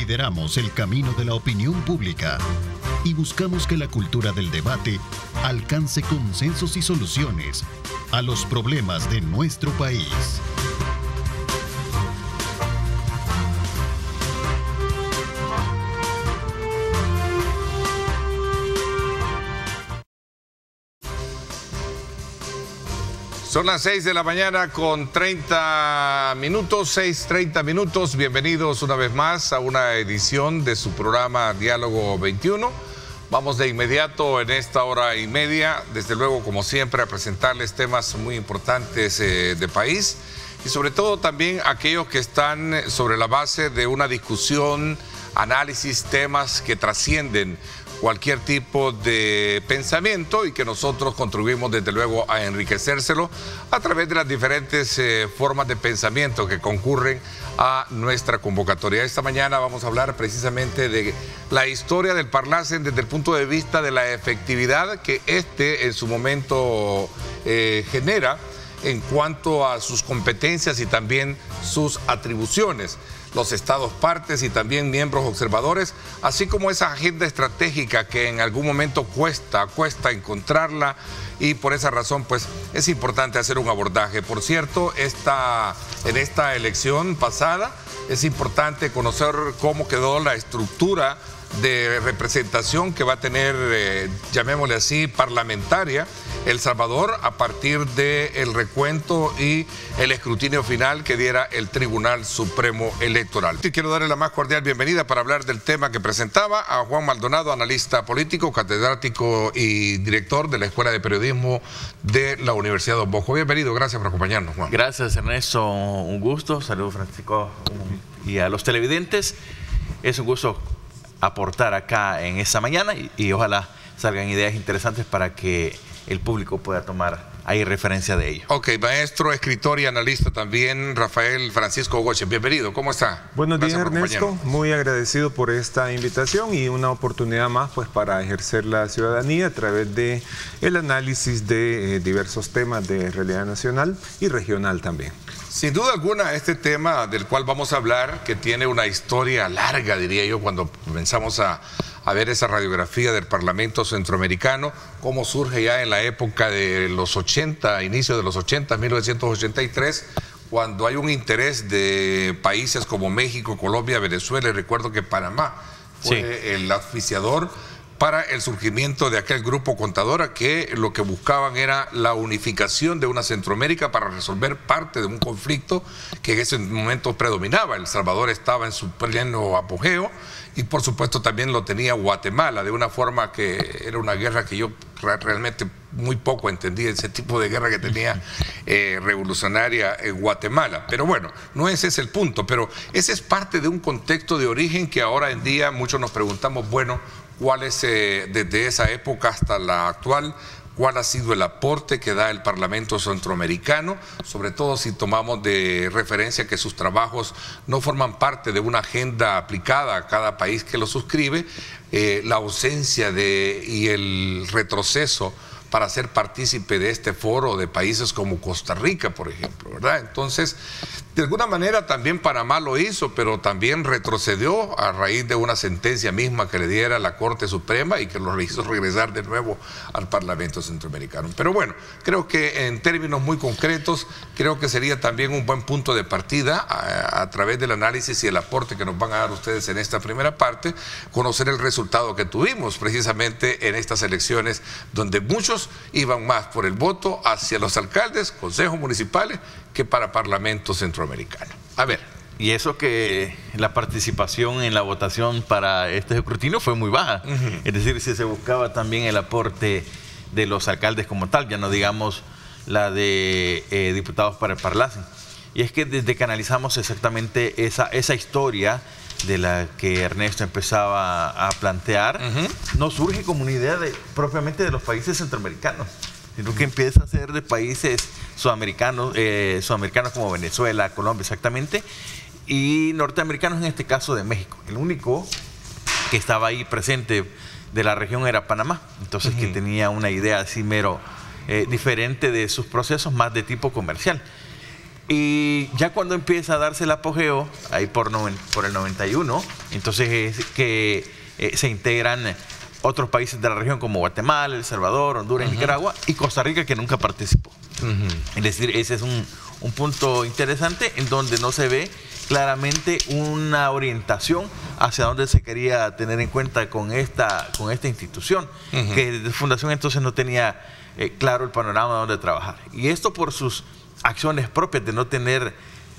lideramos el camino de la opinión pública y buscamos que la cultura del debate alcance consensos y soluciones a los problemas de nuestro país. Son las 6 de la mañana con 30 minutos, 6:30 minutos. Bienvenidos una vez más a una edición de su programa Diálogo 21. Vamos de inmediato en esta hora y media, desde luego como siempre, a presentarles temas muy importantes de país y sobre todo también aquellos que están sobre la base de una discusión, análisis, temas que trascienden cualquier tipo de pensamiento y que nosotros contribuimos desde luego a enriquecérselo a través de las diferentes formas de pensamiento que concurren a nuestra convocatoria. Esta mañana vamos a hablar precisamente de la historia del Parlacen desde el punto de vista de la efectividad que en su momento genera en cuanto a sus competencias y también sus atribuciones, los estados partes y también miembros observadores, así como esa agenda estratégica que en algún momento cuesta encontrarla, y por esa razón pues es importante hacer un abordaje. Por cierto, en esta elección pasada es importante conocer cómo quedó la estructura de representación que va a tener, llamémosle así, parlamentaria, El Salvador a partir del recuento y el escrutinio final que diera el Tribunal Supremo Electoral. Y quiero darle la más cordial bienvenida para hablar del tema que presentaba a Juan Maldonado, analista político, catedrático y director de la Escuela de Periodismo de la Universidad Don Bosco. Bienvenido, gracias por acompañarnos, Juan. Gracias, Ernesto, un gusto. Saludos, Francisco, y a los televidentes. Es un gusto aportar acá en esta mañana y ojalá salgan ideas interesantes para que el público pueda tomar ahí referencia de ello. Ok, maestro, escritor y analista también, Rafael Francisco Goche. Bienvenido, ¿cómo está? Buenos días, Ernesto. Muy agradecido por esta invitación y una oportunidad más pues para ejercer la ciudadanía a través de el análisis de diversos temas de realidad nacional y regional también. Sin duda alguna, este tema del cual vamos a hablar, que tiene una historia larga, diría yo, cuando comenzamos a ver esa radiografía del Parlamento Centroamericano, cómo surge ya en la época de los 80, inicio de los 80, 1983, cuando hay un interés de países como México, Colombia, Venezuela, y recuerdo que Panamá fue el auspiciador para el surgimiento de aquel grupo Contadora, que lo que buscaban era la unificación de una Centroamérica para resolver parte de un conflicto que en ese momento predominaba. El Salvador estaba en su pleno apogeo y por supuesto también lo tenía Guatemala, de una forma que era una guerra que yo realmente muy poco entendí, ese tipo de guerra que tenía revolucionaria en Guatemala. Pero bueno, no ese es el punto, pero ese es parte de un contexto de origen que ahora en día muchos nos preguntamos, bueno, ¿cuál es desde esa época hasta la actual? ¿Cuál ha sido el aporte que da el Parlamento Centroamericano? Sobre todo si tomamos de referencia que sus trabajos no forman parte de una agenda aplicada a cada país que lo suscribe, la ausencia y el retroceso para ser partícipe de este foro de países como Costa Rica, por ejemplo, ¿verdad? Entonces, de alguna manera también Panamá lo hizo, pero también retrocedió a raíz de una sentencia misma que le diera la Corte Suprema y que lo hizo regresar de nuevo al Parlamento Centroamericano. Pero bueno, creo que en términos muy concretos, creo que sería también un buen punto de partida a través del análisis y el aporte que nos van a dar ustedes en esta primera parte, conocer el resultado que tuvimos precisamente en estas elecciones, donde muchos iban más por el voto hacia los alcaldes, consejos municipales, que para Parlamento Centroamericano. A ver. Y eso que la participación en la votación para este escrutinio fue muy baja. Es decir, si se buscaba también el aporte de los alcaldes como tal, ya no digamos la de diputados para el Parlacen. Y es que desde que analizamos exactamente esa historia de la que Ernesto empezaba a plantear, no surge como una idea propiamente de los países centroamericanos, sino que empieza a ser de países sudamericanos como Venezuela, Colombia exactamente, y norteamericanos, en este caso de México. El único que estaba ahí presente de la región era Panamá, entonces que tenía una idea así mero diferente de sus procesos, más de tipo comercial. Y ya cuando empieza a darse el apogeo, ahí por el 91, entonces es que se integran otros países de la región como Guatemala, El Salvador, Honduras, Nicaragua y Costa Rica, que nunca participó. Es decir, ese es un punto interesante en donde no se ve claramente una orientación hacia dónde se quería tener en cuenta con esta institución, que desde fundación entonces no tenía claro el panorama de dónde trabajar. Y esto por sus acciones propias de no tener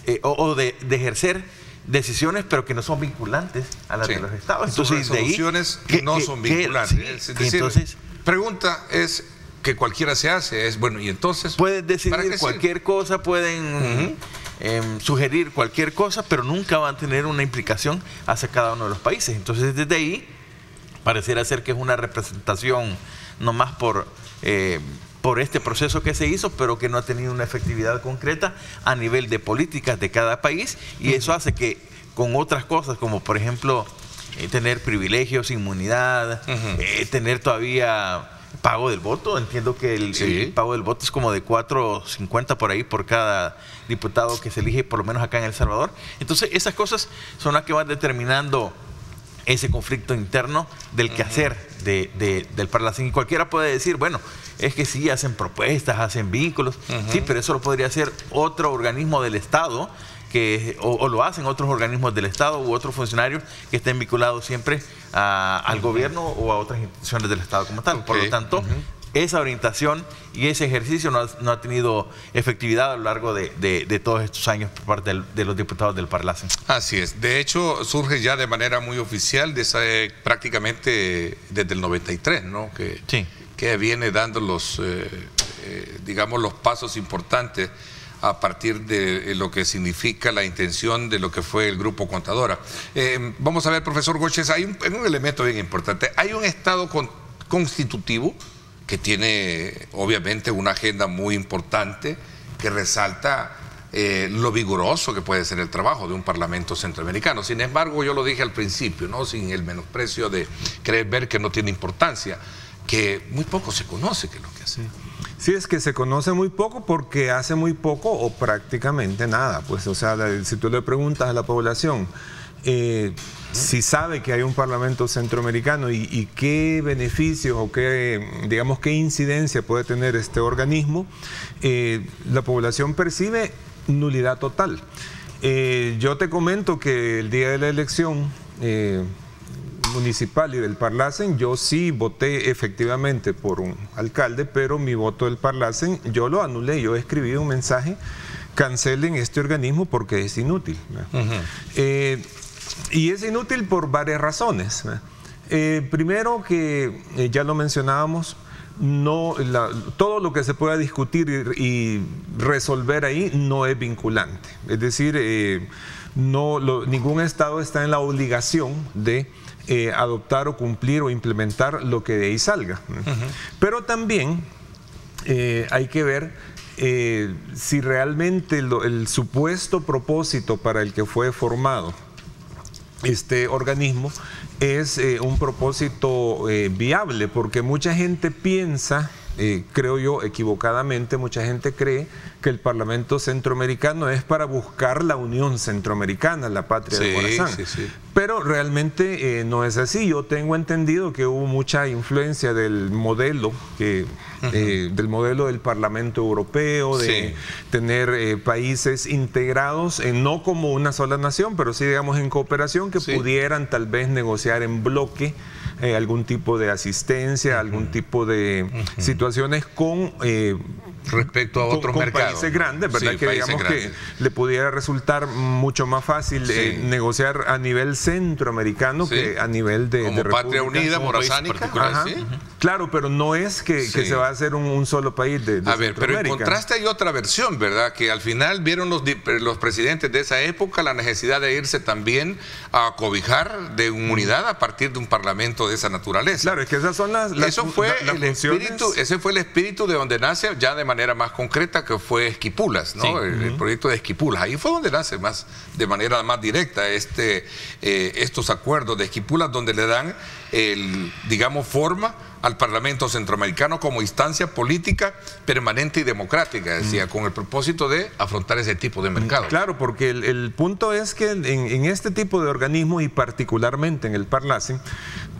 de ejercer decisiones pero que no son vinculantes a las de los estados. Entonces, resoluciones que no son vinculantes. Sí, es decir, entonces, pregunta es que cualquiera se hace, es bueno, y entonces pueden decidir cualquier cosa, pueden sugerir cualquier cosa, pero nunca van a tener una implicación hacia cada uno de los países. Entonces desde ahí pareciera ser que es una representación nomás por este proceso que se hizo, pero que no ha tenido una efectividad concreta a nivel de políticas de cada país, y eso hace que con otras cosas, como por ejemplo tener privilegios, inmunidad, tener todavía pago del voto, entiendo que el pago del voto es como de 4.50 por ahí por cada diputado que se elige, por lo menos acá en El Salvador. Entonces esas cosas son las que van determinando ese conflicto interno del quehacer del Parlacén. Y cualquiera puede decir, bueno, es que sí, hacen propuestas, hacen vínculos, sí, pero eso lo podría hacer otro organismo del Estado, o lo hacen otros organismos del Estado u otros funcionarios que estén vinculados siempre al gobierno o a otras instituciones del Estado como tal. Por lo tanto, esa orientación y ese ejercicio no ha tenido efectividad a lo largo de todos estos años por parte de los diputados del Parlacén. Así es. De hecho, surge ya de manera muy oficial prácticamente desde el 93, ¿no? Que viene dando digamos, los pasos importantes a partir de lo que significa la intención de lo que fue el Grupo Contadora. Vamos a ver, profesor Goches, hay un elemento bien importante. Hay un Estado constitutivo que tiene obviamente una agenda muy importante que resalta lo vigoroso que puede ser el trabajo de un Parlamento centroamericano. Sin embargo, yo lo dije al principio, ¿no? Sin el menosprecio de querer ver que no tiene importancia, que muy poco se conoce qué es lo que hace. Sí, es que se conoce muy poco porque hace muy poco o prácticamente nada. Pues, o sea, si tú le preguntas a la población si sabe que hay un Parlamento centroamericano y qué beneficios o digamos, qué incidencia puede tener este organismo, la población percibe nulidad total. Yo te comento que el día de la elección municipal y del Parlacén, yo sí voté efectivamente por un alcalde, pero mi voto del Parlacén yo lo anulé. Yo escribí un mensaje: cancelen este organismo porque es inútil. Y es inútil por varias razones. Primero, que ya lo mencionábamos, todo lo que se pueda discutir y resolver ahí no es vinculante. Es decir, ningún Estado está en la obligación de adoptar o cumplir o implementar lo que de ahí salga. Pero también hay que ver si realmente el supuesto propósito para el que fue formado este organismo es un propósito viable, porque mucha gente piensa, creo yo equivocadamente, mucha gente cree que el Parlamento Centroamericano es para buscar la unión centroamericana, la patria de Morazán. Pero realmente no es así. Yo tengo entendido que hubo mucha influencia del modelo del Parlamento Europeo, de tener países integrados, no como una sola nación, pero sí, digamos, en cooperación, que pudieran tal vez negociar en bloque algún tipo de asistencia, algún tipo de situaciones con respecto a otros mercados, países grandes, ¿verdad? Que digamos que le pudiera resultar mucho más fácil negociar a nivel centroamericano que a nivel de Patria Unida, morazánica. Claro, pero no es que se va a hacer un solo país de a ver, pero en contraste hay otra versión, ¿verdad? Que al final vieron los presidentes de esa época la necesidad de irse también a cobijar de unidad a partir de un parlamento de esa naturaleza. Claro, es que esas son ese fue el espíritu de donde nace ya de manera más concreta, que fue Esquipulas, ¿no? El proyecto de Esquipulas. Ahí fue donde nace de manera más directa estos acuerdos de Esquipulas, donde le dan digamos, forma al Parlamento Centroamericano como instancia política permanente y democrática, decía, con el propósito de afrontar ese tipo de mercado. Claro, porque el punto es que en este tipo de organismos y particularmente en el Parlacen,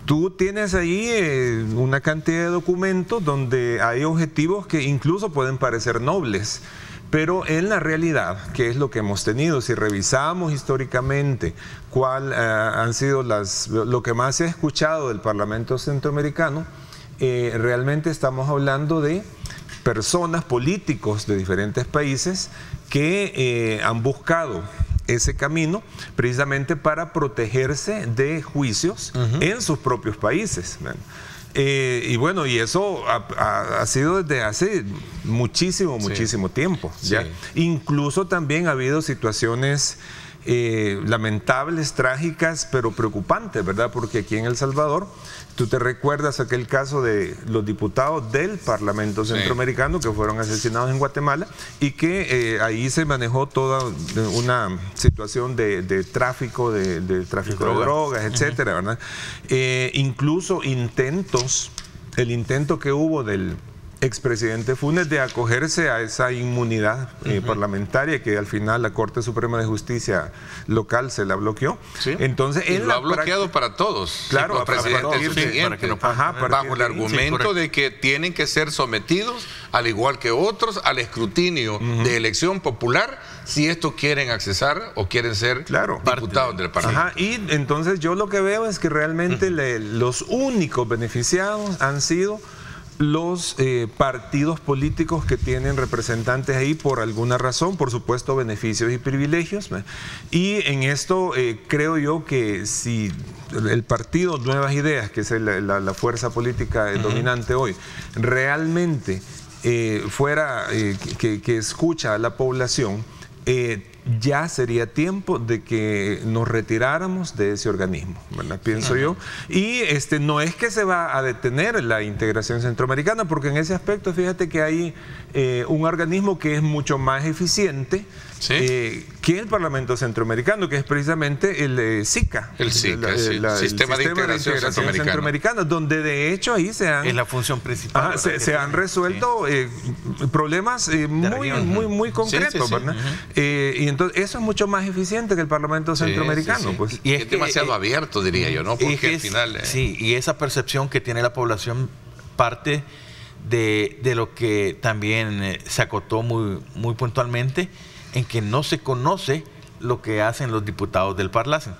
tú tienes ahí una cantidad de documentos donde hay objetivos que incluso pueden parecer nobles, pero en la realidad, ¿qué es lo que hemos tenido? Si revisamos históricamente cuál han sido lo que más se ha escuchado del Parlamento Centroamericano, realmente estamos hablando de personas, políticos de diferentes países que han buscado ese camino precisamente para protegerse de juicios en sus propios países. Y bueno, y eso ha sido desde hace muchísimo tiempo. Sí. ¿Ya? Incluso también ha habido situaciones lamentables, trágicas, pero preocupantes, ¿verdad? Porque aquí en El Salvador, tú te recuerdas aquel caso de los diputados del Parlamento Centroamericano que fueron asesinados en Guatemala y que ahí se manejó toda una situación de tráfico, de tráfico de drogas, etcétera, ¿verdad? Incluso el intento que hubo del expresidente Funes de acogerse a esa inmunidad parlamentaria que al final la Corte Suprema de Justicia local se la bloqueó. Sí. Entonces, y lo ha bloqueado para todos. Claro, los presidentes siguientes, bajo el argumento de que tienen que ser sometidos, al igual que otros, al escrutinio de elección popular si estos quieren accesar o quieren ser diputados del Parlamento. Y entonces yo lo que veo es que realmente los únicos beneficiados han sido los partidos políticos que tienen representantes ahí por alguna razón, por supuesto beneficios y privilegios. Y en esto creo yo que si el partido Nuevas Ideas, que es la fuerza política dominante hoy, realmente fuera que escucha a la población, ya sería tiempo de que nos retiráramos de ese organismo, ¿verdad? Pienso yo. Y no es que se va a detener la integración centroamericana, porque en ese aspecto fíjate que hay un organismo que es mucho más eficiente que el Parlamento Centroamericano, que es precisamente el SICA. El SICA, el Sistema de Integración Centroamericana, donde de hecho ahí es la función principal. Se han resuelto problemas muy concretos, ¿verdad? Y entonces eso es mucho más eficiente que el Parlamento Centroamericano. Pues. Y es demasiado abierto, diría yo, ¿no? Porque al final... y esa percepción que tiene la población parte de lo que también se acotó muy puntualmente, en que no se conoce lo que hacen los diputados del Parlacen.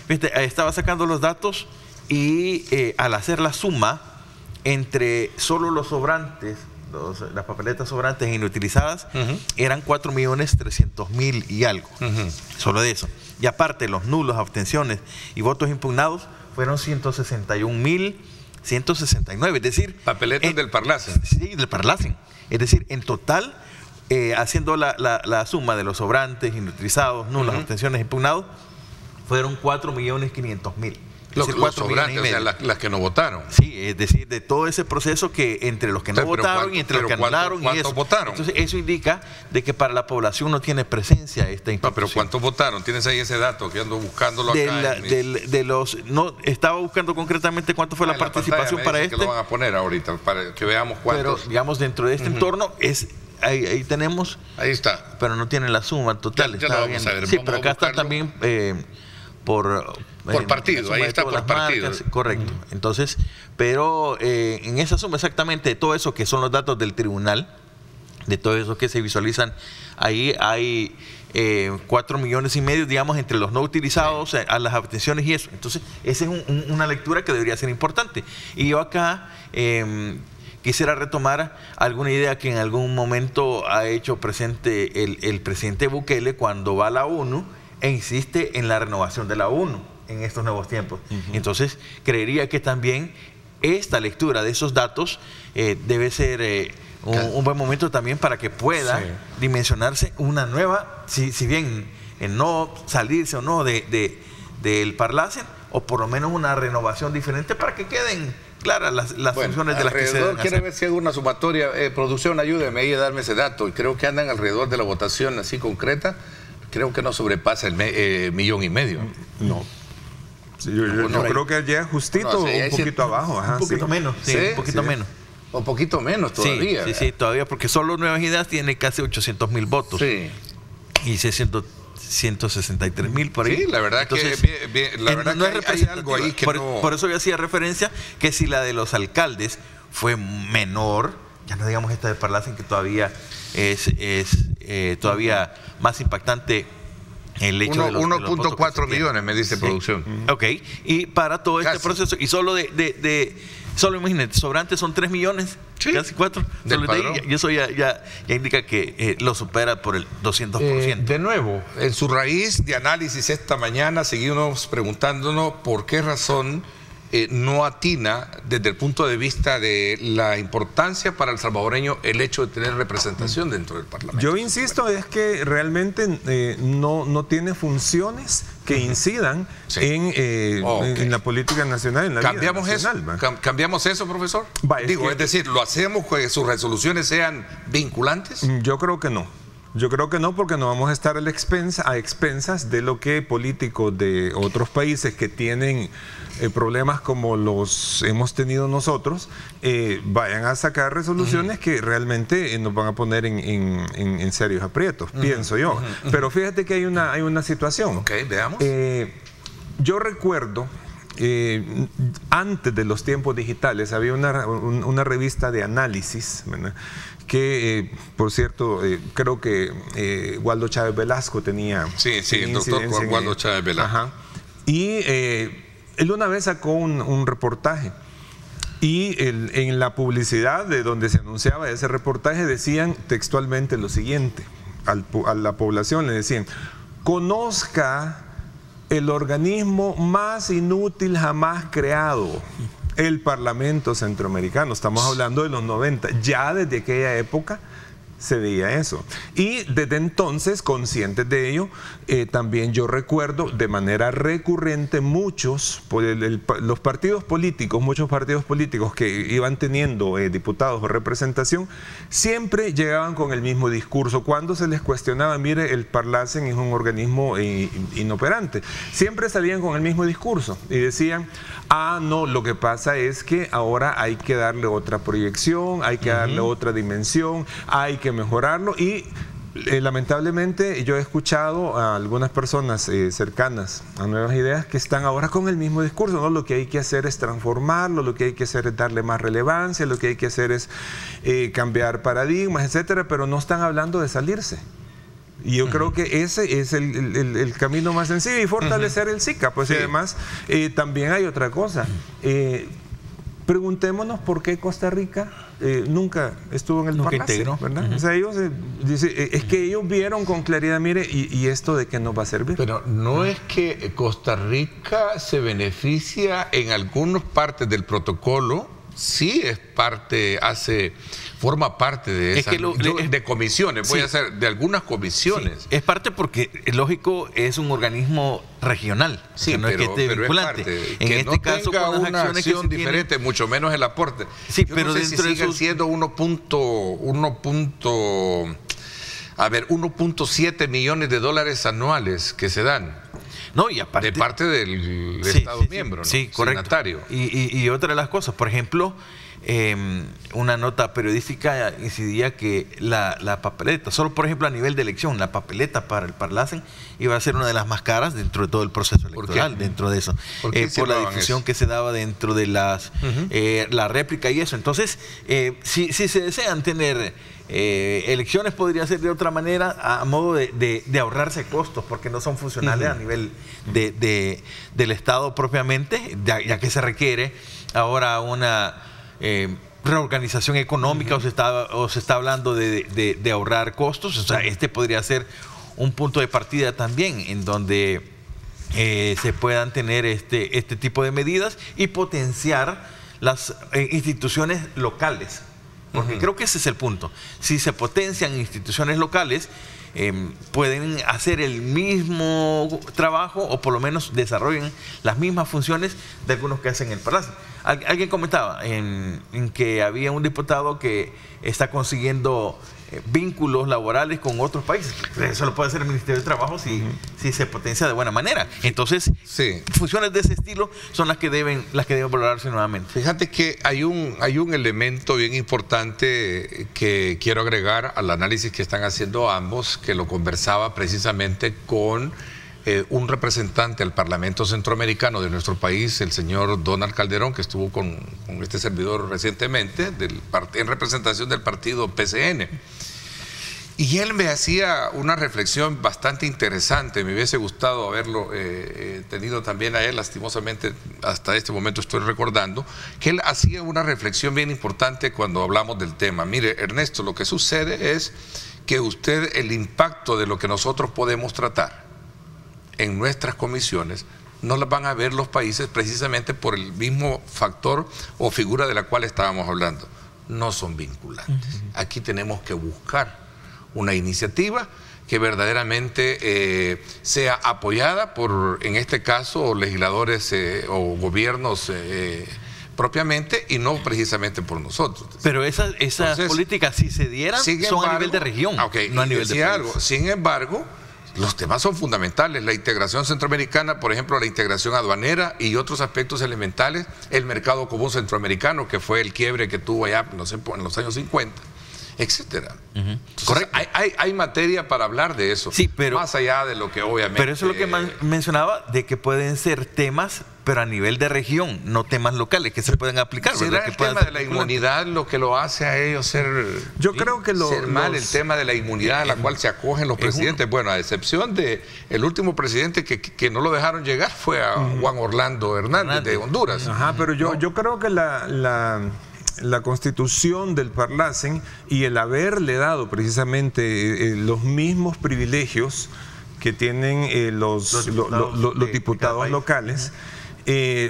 Estaba sacando los datos y al hacer la suma entre solo los sobrantes, las papeletas sobrantes e inutilizadas, eran 4.300.000 y algo, solo de eso. Y aparte los nulos, abstenciones y votos impugnados fueron 161.169, es decir... Papeletas del Parlacen. Sí, del Parlacen. Es decir, en total... haciendo la suma de los sobrantes, inutilizados, nulas, abstenciones, impugnados, fueron 4.500.000. Los sobrantes, o sea, las que no votaron. Sí, es decir, de todo ese proceso que entre los que no votaron y entre los que anularon. ¿Cuántos votaron? Entonces, eso indica de que para la población no tiene presencia esta institución. No, pero ¿cuántos votaron? ¿Tienes ahí ese dato? Que ando buscándolo acá. No, estaba buscando concretamente cuánto fue la participación para que lo van a poner ahorita, para que veamos cuántos. Pero, digamos, dentro de este entorno es... Ahí tenemos. Ahí está. Pero no tiene la suma total. Ya la vamos a ver. Sí, pero acá está también por partido. Ahí está por partido. Marcas, correcto. Entonces, pero en esa suma exactamente de todo eso que son los datos del tribunal, de todo eso que se visualizan, ahí hay 4,5 millones, digamos, entre los no utilizados, a las abstenciones y eso. Entonces, esa es una lectura que debería ser importante. Y yo acá... quisiera retomar alguna idea que en algún momento ha hecho presente el presidente Bukele cuando va a la ONU e insiste en la renovación de la ONU en estos nuevos tiempos. Entonces, creería que también esta lectura de esos datos debe ser un buen momento también para que pueda dimensionarse una nueva, si bien no salirse o no del Parlacen, o por lo menos una renovación diferente para que queden claras las funciones de las que se deben hacer. Quiere ver si hay alguna sumatoria. Producción, ayúdeme ahí a darme ese dato. Y creo que andan alrededor de la votación así concreta. Creo que no sobrepasa el 1,5 millones. No. Sí, yo creo que llega justito, un poquito abajo. Ajá, un poquito menos, sí, un poquito menos. Un poquito menos todavía. Sí, todavía, porque solo Nuevas Ideas tiene casi 800,000 votos. Sí. Y 163,000 por ahí. Sí, la verdad. Entonces, que hay algo ahí que por eso yo hacía referencia que si la de los alcaldes fue menor, ya no digamos esta de Parlacen, que todavía es todavía más impactante el hecho de los 1.4 millones, me dice producción. Ok, y para todo este proceso, y solo solo imagínate, sobrantes son 3 millones, casi 4. Solo de ahí, y eso ya indica que lo supera por el 200%. De nuevo, en su raíz de análisis esta mañana, seguimos preguntándonos por qué razón no atina desde el punto de vista de la importancia para el salvadoreño el hecho de tener representación dentro del Parlamento. Yo insisto, es que realmente no tiene funciones que incidan en la política nacional, en la vida nacional. ¿Cambiamos eso, profesor? Es decir, ¿lo hacemos que sus resoluciones sean vinculantes? Yo creo que no. Yo creo que no, porque no vamos a estar a expensas de lo que políticos de otros países que tienen problemas como los hemos tenido nosotros, vayan a sacar resoluciones que realmente nos van a poner en serios aprietos, pienso yo. Pero fíjate que hay una situación. Ok, veamos. Yo recuerdo, antes de los tiempos digitales, había una revista de análisis, ¿verdad?, que, por cierto, creo que Waldo Chávez Velasco tenía... Sí, el doctor Waldo Chávez Velasco. Ajá. Y él una vez sacó un reportaje, y en la publicidad de donde se anunciaba ese reportaje decían textualmente lo siguiente, a la población le decían: conozca el organismo más inútil jamás creado, el Parlamento Centroamericano. Estamos hablando de los 90. Ya desde aquella época se veía eso. Y desde entonces, conscientes de ello, también yo recuerdo de manera recurrente muchos partidos políticos que iban teniendo diputados o representación, siempre llegaban con el mismo discurso. Cuando se les cuestionaba, mire, el Parlacen es un organismo inoperante, siempre salían con el mismo discurso y decían: no, lo que pasa es que ahora hay que darle otra proyección, hay que darle otra dimensión, hay que mejorarlo. Y lamentablemente yo he escuchado a algunas personas cercanas a Nuevas Ideas que están ahora con el mismo discurso, ¿no? Lo que hay que hacer es transformarlo, lo que hay que hacer es darle más relevancia, lo que hay que hacer es cambiar paradigmas, etcétera, pero no están hablando de salirse. Y yo creo que ese es el camino más sencillo, y fortalecer el SICA. Pues, y además también hay otra cosa. Preguntémonos por qué Costa Rica nunca estuvo en el Parlacen, ¿verdad? O sea, ellos es que ellos vieron con claridad, mire, y esto de qué nos va a servir. Pero no es que Costa Rica se beneficia en algunas partes del protocolo, sí es parte, forma parte de esas, de comisiones, voy a hacer de algunas comisiones. Sí, es parte porque, lógico, es un organismo regional, sí, no es que esté vinculante. En este caso, con una acción diferente, mucho menos el aporte. Sí, yo pero no sé dentro si siguen siendo 1.7 millones de dólares anuales que se dan. No, y aparte, de parte del Estado miembro, ¿no? Sí, correcto. Signatario. Y otra de las cosas, por ejemplo, una nota periodística incidía que la papeleta, solo por ejemplo a nivel de elección, la papeleta para el Parlacen iba a ser una de las más caras dentro de todo el proceso electoral, dentro de eso, por la difusión que se daba dentro de la réplica y eso. Entonces, si se desean tener elecciones, podría ser de otra manera, a modo de ahorrarse costos, porque no son funcionales a nivel del Estado propiamente, ya que se requiere ahora una reorganización económica, o se está hablando de ahorrar costos. O sea, podría ser un punto de partida también en donde se puedan tener este tipo de medidas y potenciar las instituciones locales. Porque creo que ese es el punto. Si se potencian instituciones locales, pueden hacer el mismo trabajo, o por lo menos desarrollen las mismas funciones de algunos que hacen el Parlacen. Alguien comentaba en que había un diputado que está consiguiendo vínculos laborales con otros países. Eso lo puede hacer el Ministerio de Trabajo si se potencia de buena manera. Entonces, funciones de ese estilo son las que deben valorarse nuevamente. Fíjate que hay un elemento bien importante que quiero agregar al análisis que están haciendo ambos, que lo conversaba precisamente con un representante del Parlamento Centroamericano de nuestro país, el señor Donald Calderón, que estuvo con este servidor recientemente, en representación del partido PCN. Y él me hacía una reflexión bastante interesante. Me hubiese gustado haberlo tenido también a él, lastimosamente hasta este momento estoy recordando, que él hacía una reflexión bien importante cuando hablamos del tema. Mire, Ernesto, lo que sucede es que el impacto de lo que nosotros podemos tratar en nuestras comisiones no las van a ver los países precisamente por el mismo factor o figura de la cual estábamos hablando. No son vinculantes. Aquí tenemos que buscar una iniciativa que verdaderamente sea apoyada por, en este caso, legisladores o gobiernos propiamente, y no precisamente por nosotros. Pero esas políticas, si se dieran, son a nivel de región, no a nivel de país. Sin embargo, los temas son fundamentales, la integración centroamericana, por ejemplo, la integración aduanera y otros aspectos elementales, el mercado común centroamericano, que fue el quiebre que tuvo allá, no sé, en los años 50, etcétera. Correcto. Hay materia para hablar de eso, más allá de lo que obviamente... Pero eso es lo que mencionaba, de que pueden ser temas, pero a nivel de región, no temas locales que se pueden aplicar. ¿Será el tema de la inmunidad lo que lo hace a ellos ser... Yo creo que el tema de la inmunidad a la cual se acogen los presidentes. Bueno, a excepción de el último presidente que no lo dejaron llegar fue a Juan Orlando Hernández de Honduras. Pero yo creo que la constitución del Parlacen y el haberle dado precisamente los mismos privilegios que tienen los diputados locales,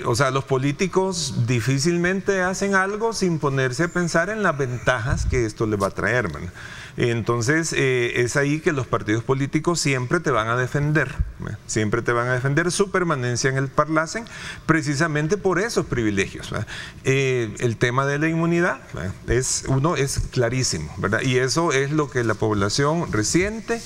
o sea, los políticos difícilmente hacen algo sin ponerse a pensar en las ventajas que esto les va a traer, man. Entonces, es ahí que los partidos políticos siempre te van a defender, su permanencia en el Parlacen, precisamente por esos privilegios. El tema de la inmunidad es clarísimo, ¿verdad? Y eso es lo que la población resiente,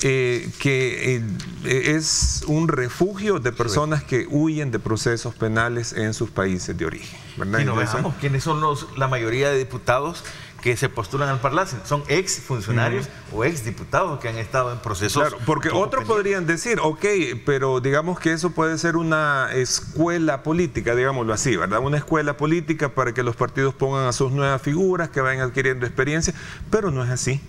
que es un refugio de personas que huyen de procesos penales en sus países de origen, ¿verdad? Y no veamos quiénes son la mayoría de diputados que se postulan al Parlacen. Son ex funcionarios o ex diputados que han estado en procesos. Claro, porque otros podrían decir, ok, pero digamos que eso puede ser una escuela política, digámoslo así, ¿verdad? Una escuela política para que los partidos pongan a sus nuevas figuras, que vayan adquiriendo experiencia, pero no es así.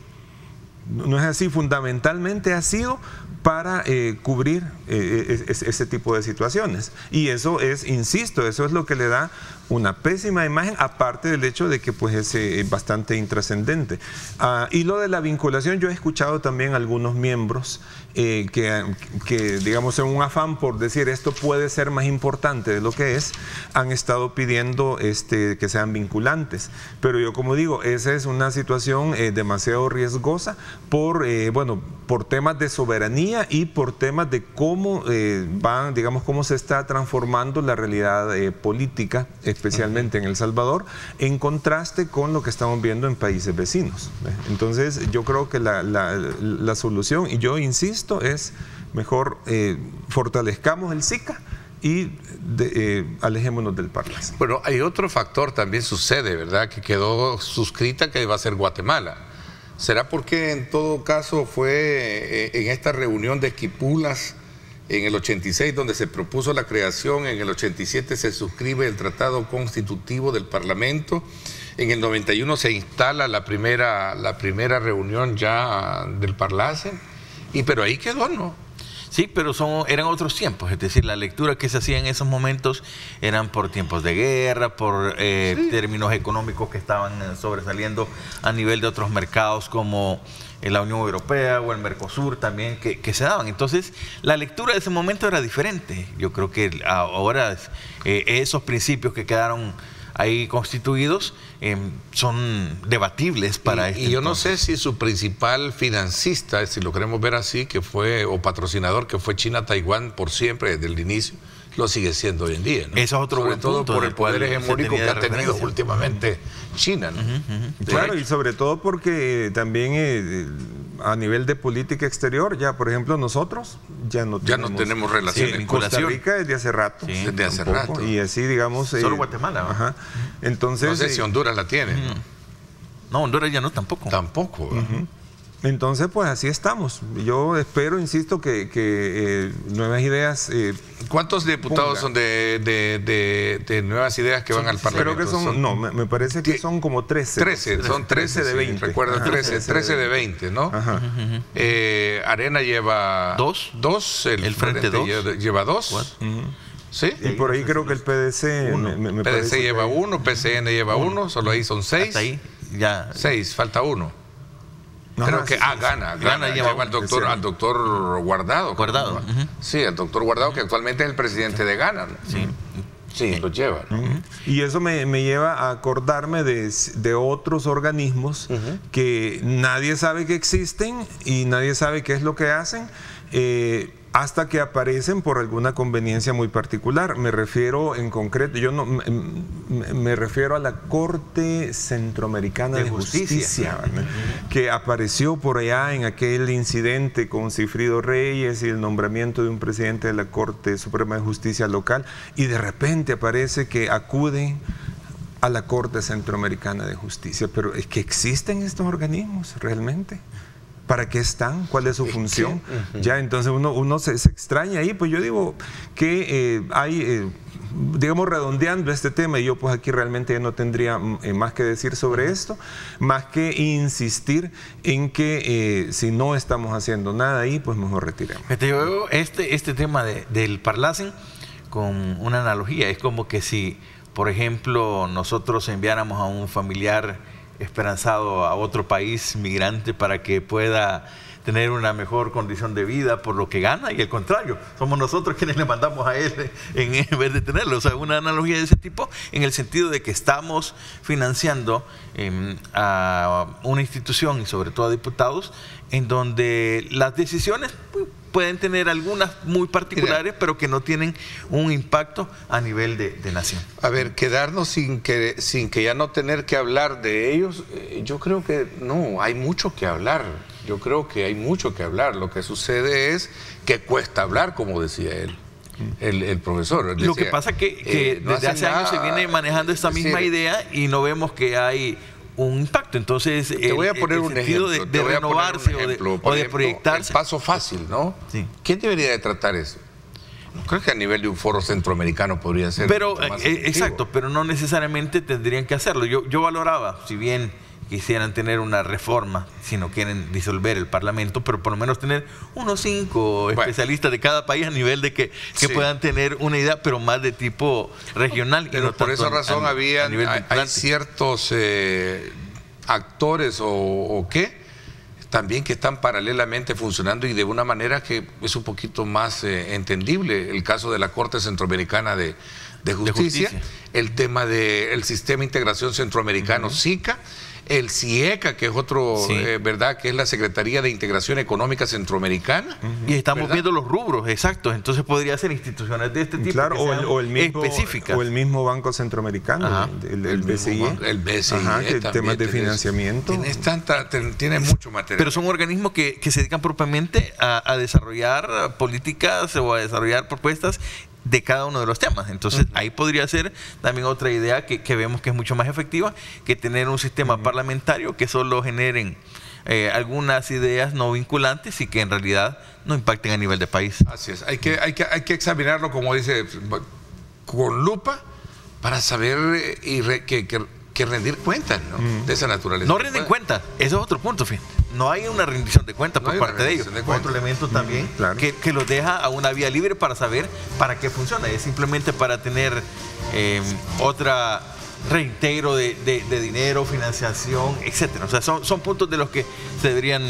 No es así, fundamentalmente ha sido para cubrir ese tipo de situaciones. Y eso es, insisto, eso es lo que le da una pésima imagen, aparte del hecho de que pues es bastante intrascendente. Y lo de la vinculación, yo he escuchado también a algunos miembros que digamos en un afán por decir esto puede ser más importante de lo que es, han estado pidiendo que sean vinculantes. Pero yo, como digo, esa es una situación demasiado riesgosa por temas de soberanía y por temas de cómo cómo se está transformando la realidad política, especialmente en El Salvador, en contraste con lo que estamos viendo en países vecinos. Entonces, yo creo que la solución, y yo insisto, es mejor fortalezcamos el SICA y alejémonos del Parlacen. Bueno, hay otro factor también sucede, ¿verdad? Que quedó suscrita, que va a ser Guatemala. ¿Será porque en todo caso fue en esta reunión de Esquipulas en el 86 donde se propuso la creación, en el 87 se suscribe el Tratado Constitutivo del Parlamento, en el 91 se instala la primera reunión ya del Parlacen, pero ahí quedó, ¿no? Sí, pero eran otros tiempos, es decir, la lectura que se hacía en esos momentos eran por tiempos de guerra, por términos económicos que estaban sobresaliendo a nivel de otros mercados como la Unión Europea o el Mercosur también que se daban. Entonces, la lectura de ese momento era diferente. Yo creo que ahora esos principios que quedaron ahí constituidos son debatibles para y yo no sé si su principal financista, si lo queremos ver así, que fue, o patrocinador, que fue China Taiwán por siempre desde el inicio, lo sigue siendo hoy en día, ¿no? Eso es otro sobre buen todo punto por el poder del cual se hegemónico tenía que ha de tenido referencia. últimamente China, ¿no? Claro, y sobre todo porque también a nivel de política exterior, ya por ejemplo nosotros ya no tenemos relaciones. en Costa Rica desde hace rato. Sí. Desde hace Tampoco, rato. y así digamos... Solo Guatemala, ¿no? Ajá. Entonces, No sé si Honduras la tiene, ¿no? No, Honduras ya no tampoco. Tampoco, ¿verdad? entonces, pues así estamos. Yo espero, insisto, que Nuevas Ideas... ¿Cuántos diputados ponga. son de Nuevas Ideas que van al Parlamento? Creo que son, no, me parece que son como 13. 13, son 13 de 20. Recuerda, Ajá, 13 de 20, ¿no? Ajá. Arena lleva... Dos. El Frente lleva 2. ¿Sí? Y por ahí creo que el PDC... me parece PDC que lleva hay- 1, PCN lleva 1, solo ahí son 6. Hasta ahí ya. 6, falta 1. Ajá, Creo que, sí, gana lleva al doctor Guardado. Guardado. Ujú. Sí, al doctor Guardado, que actualmente es el presidente de Ghana, ¿no? Sí, lo lleva, ¿no? Y eso me lleva a acordarme de otros organismos que nadie sabe que existen y nadie sabe qué es lo que hacen hasta que aparecen por alguna conveniencia muy particular. Me refiero en concreto, yo no me refiero a la Corte Centroamericana de Justicia, ¿verdad? Que apareció por allá en aquel incidente con Cifrido Reyes y el nombramiento de un presidente de la Corte Suprema de Justicia local, y de repente aparece que acude a la Corte Centroamericana de Justicia. Pero es que existen estos organismos realmente. ¿Para qué están? ¿Cuál es su función? Ya, entonces uno se extraña ahí. Pues yo digo que hay, digamos, redondeando este tema, y yo pues aquí realmente ya no tendría más que decir sobre esto, más que insistir en que si no estamos haciendo nada ahí, pues mejor retiremos. Yo veo este tema del Parlacen con una analogía. Es como que si, por ejemplo, nosotros enviáramos a un familiar esperanzado a otro país migrante para que pueda tener una mejor condición de vida por lo que gana, y al contrario, somos nosotros quienes le mandamos a él en vez de tenerlo. O sea, una analogía de ese tipo, en el sentido de que estamos financiando a una institución y sobre todo a diputados en donde las decisiones pueden tener algunas muy particulares, pero que no tienen un impacto a nivel de nación. A ver, quedarnos sin que ya no tener que hablar de ellos, yo creo que no, hay mucho que hablar. Yo creo que hay mucho que hablar. Lo que sucede es que cuesta hablar, como decía él, el profesor. Él decía, lo que pasa que no desde hace hacen años se nada. viene manejando esta misma idea y no vemos que hay un impacto. Entonces, te voy a poner un ejemplo. de renovarse o de proyectarse. El paso fácil, ¿no? Sí. ¿Quién debería de tratar eso? Creo que a nivel de un foro centroamericano podría ser. Pero, mucho más efectivo. exacto, pero no necesariamente tendrían que hacerlo. Yo valoraba, si bien quisieran tener una reforma, si no quieren disolver el Parlamento, pero por lo menos tener unos 5 especialistas de cada país a nivel de que puedan tener una idea, pero más de tipo regional. Pero y no por tanto esa razón hay ciertos actores o qué, también que están paralelamente funcionando y de una manera que es un poquito más entendible. El caso de la Corte Centroamericana de Justicia, el tema del Sistema de Integración Centroamericano, SICA, el CIECA, que es otro, ¿verdad? Que es la Secretaría de Integración Económica Centroamericana. Y estamos ¿verdad? viendo los rubros, exactos. Entonces podría ser instituciones de este tipo, claro, que sean o el mismo, específicas. o el mismo Banco Centroamericano, el BCI. El BCI. Ajá, que temas de financiamiento. Tienes mucho material. Pero son organismos que se dedican propiamente a desarrollar políticas o a desarrollar propuestas de cada uno de los temas. Entonces, ahí podría ser también otra idea que vemos que es mucho más efectiva que tener un sistema parlamentario que solo generen algunas ideas no vinculantes y que en realidad no impacten a nivel de país. Así es. Hay que examinarlo, como dice, con lupa para saber que rendir cuentas, ¿no? De esa naturaleza. No rinden cuentas, ese es otro punto, fin. No hay una rendición de cuentas por parte de ellos. Otro elemento también claro, que los deja a una vía libre para saber para qué funciona. Es simplemente para tener otra reintegro de dinero, financiación, etcétera. O sea, son puntos de los que se deberían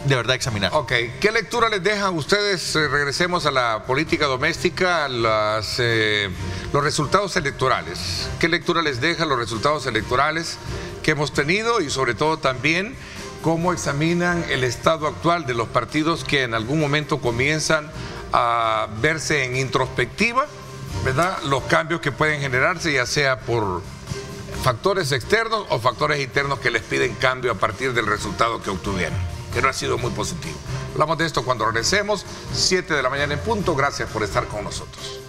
de verdad examinar. Ok, ¿qué lectura les dejan ustedes? Regresemos a la política doméstica, los resultados electorales. ¿Qué lectura les dejan los resultados electorales que hemos tenido y sobre todo también cómo examinan el estado actual de los partidos que en algún momento comienzan a verse en introspectiva ¿verdad?, los cambios que pueden generarse, ya sea por factores externos o factores internos que les piden cambio a partir del resultado que obtuvieron, que no ha sido muy positivo. Hablamos de esto cuando regresemos, 7 de la mañana en punto. Gracias por estar con nosotros.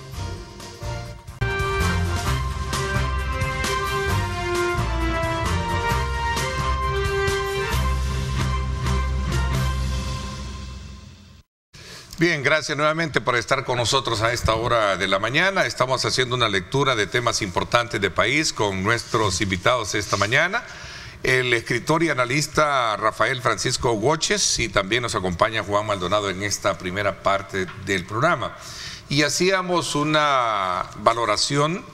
Bien, gracias nuevamente por estar con nosotros a esta hora de la mañana. Estamos haciendo una lectura de temas importantes de país con nuestros invitados esta mañana. El escritor y analista Rafael Francisco Goches, y también nos acompaña Juan Maldonado en esta primera parte del programa. Y hacíamos una valoración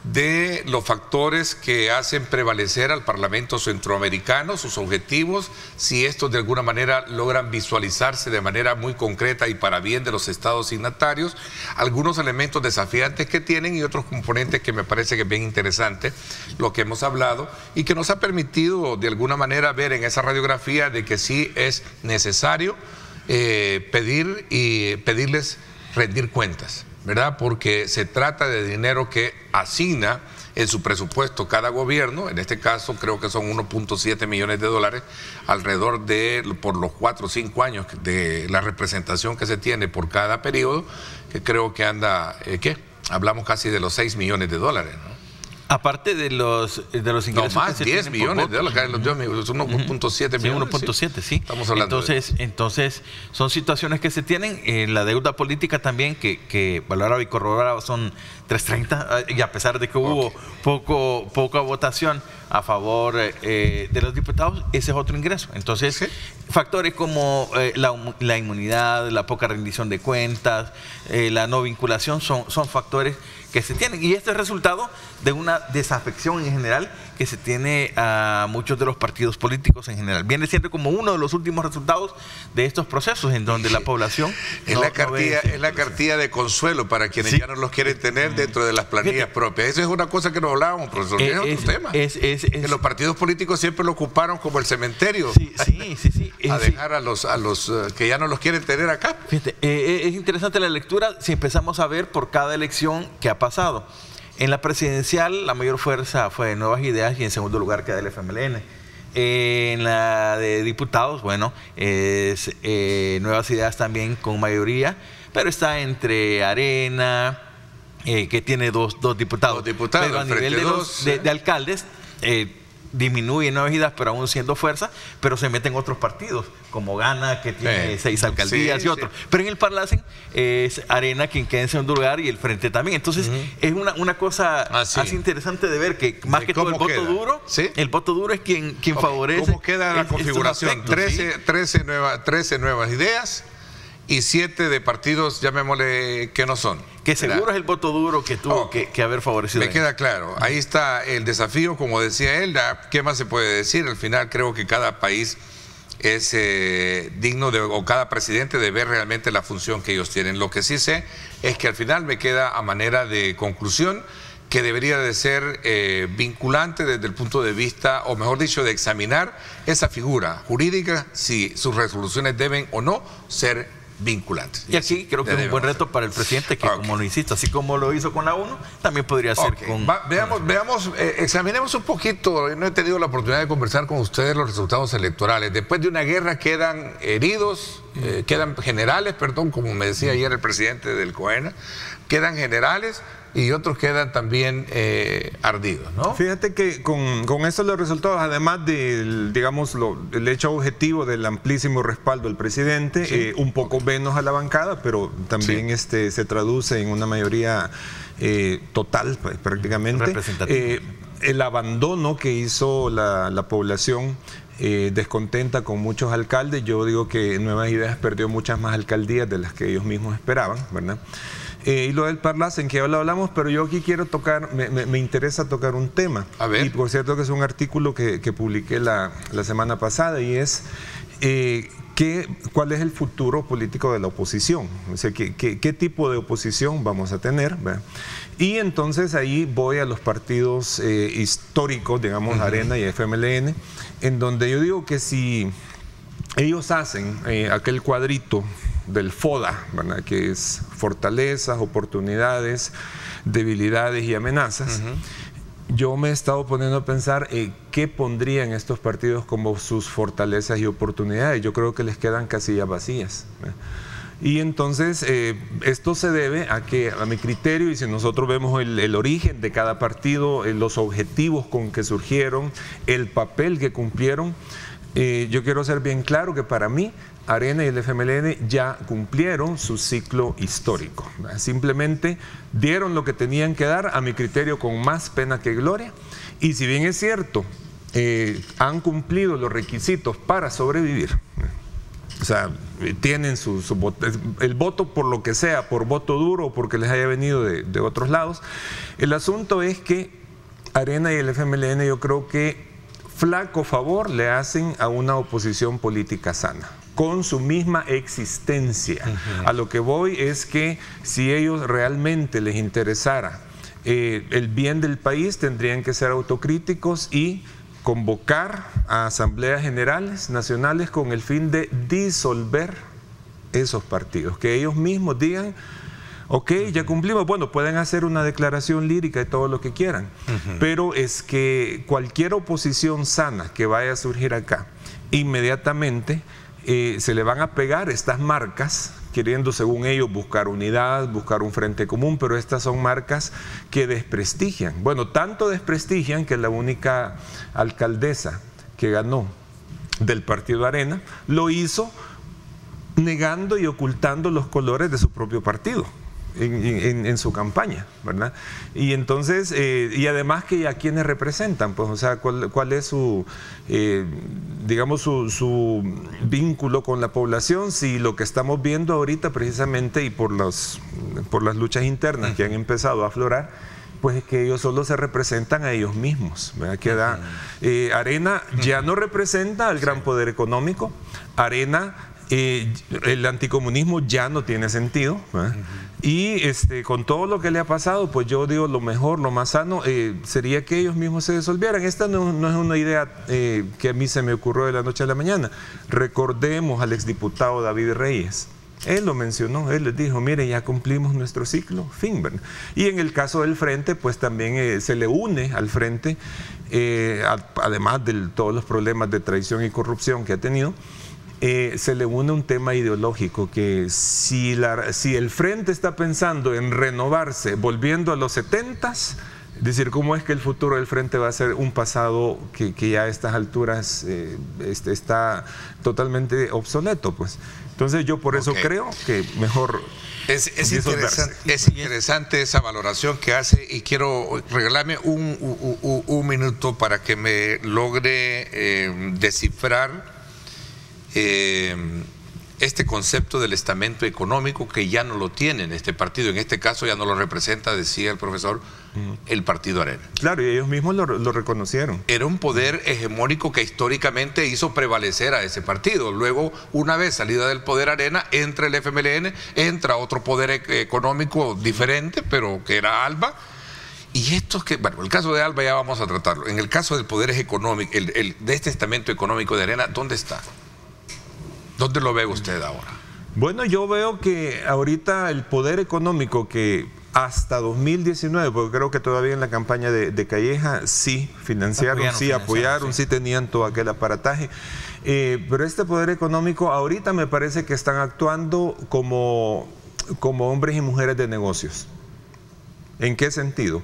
de los factores que hacen prevalecer al Parlamento Centroamericano, sus objetivos, si estos de alguna manera logran visualizarse de manera muy concreta y para bien de los estados signatarios, algunos elementos desafiantes que tienen y otros componentes que me parece que es bien interesante lo que hemos hablado y que nos ha permitido de alguna manera ver en esa radiografía de que sí es necesario pedirles rendir cuentas, ¿verdad? Porque se trata de dinero que asigna en su presupuesto cada gobierno. En este caso creo que son 1.7 millones de dólares alrededor de, por los 4 o 5 años de la representación que se tiene por cada periodo, que creo que anda, hablamos casi de los 6 millones de dólares, ¿no? Aparte de los ingresos. No, más, 10 millones de dólares, los 1.7 millones. 1.7, sí. Estamos hablando entonces, son situaciones que se tienen. La deuda política también, que valorado y corroborado son 330, y a pesar de que hubo poca votación a favor de los diputados, ese es otro ingreso. Entonces, ¿sí? Factores como la inmunidad, la poca rendición de cuentas, la no vinculación, son factores que se tienen, y este es resultado de una desafección en general que se tiene a muchos de los partidos políticos en general. Viene siendo como uno de los últimos resultados de estos procesos en donde la población es la cartilla de consuelo para quienes ya no los quieren tener dentro de las planillas propias. Esa es una cosa que nos hablábamos, profesor, es otro tema. Que los partidos políticos siempre lo ocuparon como el cementerio. Sí. Dejar a los que ya no los quieren tener acá. Fíjate, es interesante la lectura si empezamos a ver por cada elección que ha pasado. En la presidencial la mayor fuerza fue Nuevas Ideas y en segundo lugar queda el FMLN. En la de diputados, bueno, es Nuevas Ideas también con mayoría, pero está entre Arena, que tiene dos diputados. Pero a nivel de alcaldes, disminuye Nuevas Ideas, pero aún siendo fuerza, pero se meten otros partidos, como Gana, que tiene 6 alcaldías y otros. Pero en el Parlacen es Arena quien queda en segundo lugar y el Frente también. Entonces, es una cosa así interesante de ver que más que todo el voto duro, el voto duro es quien favorece. ¿Cómo queda la configuración? 13 nuevas ideas y 7 de partidos, llamémosle, que no son. Que seguro es el voto duro que tuvo que haber favorecido. Me queda claro. Ahí está el desafío, como decía él. ¿Qué más se puede decir? Al final creo que cada país es digno o cada presidente de ver realmente la función que ellos tienen. Lo que sí sé es que al final me queda a manera de conclusión que debería de ser vinculante desde el punto de vista, o mejor dicho, de examinar esa figura jurídica, si sus resoluciones deben o no ser vinculantes. Y aquí creo que es un buen reto para el presidente, que como lo insisto, así como lo hizo con la ONU, también podría ser con... Veamos, examinemos un poquito. No he tenido la oportunidad de conversar con ustedes los resultados electorales. Después de una guerra quedan heridos, quedan generales, como me decía ayer el presidente del COENA, quedan generales y otros quedan también ardidos, ¿no? Fíjate que con estos los resultados, además del, digamos, el hecho objetivo del amplísimo respaldo del presidente, un poco menos a la bancada, pero también se traduce en una mayoría total, prácticamente. El abandono que hizo la población descontenta con muchos alcaldes. Yo digo que Nuevas Ideas perdió muchas más alcaldías de las que ellos mismos esperaban, ¿verdad? Y lo del Parlacen, que ya lo hablamos, pero yo aquí quiero tocar, me interesa tocar un tema. A ver. Y por cierto que es un artículo que publiqué la semana pasada, y es cuál es el futuro político de la oposición. O sea, qué tipo de oposición vamos a tener, ¿verdad? Y entonces ahí voy a los partidos históricos, digamos, Arena y FMLN, en donde yo digo que si ellos hacen aquel cuadrito del FODA, ¿verdad? Que es fortalezas, oportunidades, debilidades y amenazas. Yo me he estado poniendo a pensar qué pondrían estos partidos como sus fortalezas y oportunidades. Yo creo que les quedan casillas vacías. Y entonces esto se debe a que, a mi criterio, y si nosotros vemos el origen de cada partido, los objetivos con que surgieron, el papel que cumplieron, yo quiero ser bien claro que para mí Arena y el FMLN ya cumplieron su ciclo histórico. Simplemente dieron lo que tenían que dar, a mi criterio, con más pena que gloria. Y si bien es cierto, han cumplido los requisitos para sobrevivir, o sea, tienen el voto por lo que sea, por voto duro o porque les haya venido de otros lados. El asunto es que Arena y el FMLN, yo creo que flaco favor le hacen a una oposición política sana, con su misma existencia. A lo que voy es que si ellos realmente les interesara el bien del país, tendrían que ser autocríticos y convocar a asambleas generales nacionales con el fin de disolver esos partidos, que ellos mismos digan: ok, ya cumplimos. Bueno, pueden hacer una declaración lírica y todo lo que quieran, pero es que cualquier oposición sana que vaya a surgir acá, inmediatamente se le van a pegar estas marcas, queriendo, según ellos, buscar unidad, buscar un frente común, pero estas son marcas que desprestigian. Bueno, tanto desprestigian que la única alcaldesa que ganó del partido Arena lo hizo negando y ocultando los colores de su propio partido en su campaña, ¿verdad? Y entonces, y además que a quienes representan, pues, o sea, cuál es su, digamos, su vínculo con la población, si lo que estamos viendo ahorita precisamente, y por las luchas internas que han empezado a aflorar, pues es que ellos solo se representan a ellos mismos, ¿verdad? Arena ya no representa al gran poder económico. Arena, el anticomunismo ya no tiene sentido, ¿verdad? Y con todo lo que le ha pasado, pues yo digo, lo mejor, lo más sano sería que ellos mismos se disolvieran. Esta no es una idea que a mí se me ocurrió de la noche a la mañana. Recordemos al exdiputado David Reyes. Él lo mencionó, él les dijo: mire, ya cumplimos nuestro ciclo, fin, ¿verdad? Y en el caso del Frente, pues también se le une al Frente, además de todos los problemas de traición y corrupción que ha tenido, se le une un tema ideológico, que si el Frente está pensando en renovarse, volviendo a los 70s, es decir, ¿cómo es que el futuro del Frente va a ser un pasado que ya a estas alturas está totalmente obsoleto? Pues entonces yo por eso creo que mejor es interesante esa valoración que hace, y quiero regalarme un minuto para que me logre descifrar este concepto del estamento económico, que ya no lo tiene en este partido. En este caso ya no lo representa, decía el profesor, el partido Arena. Claro, y ellos mismos lo reconocieron. Era un poder hegemónico que históricamente hizo prevalecer a ese partido. Luego, una vez salida del poder Arena, entra el FMLN, entra otro poder económico diferente, pero que era ALBA. Y estos que, bueno, el caso de ALBA ya vamos a tratarlo. En el caso del poder económico, de este estamento económico de Arena, ¿dónde está? ¿Dónde lo ve usted ahora? Bueno, yo veo que ahorita el poder económico que hasta 2019, porque creo que todavía en la campaña de Calleja sí financiaron, sí apoyaron, sí tenían todo aquel aparataje, pero este poder económico ahorita me parece que están actuando como hombres y mujeres de negocios. ¿En qué sentido?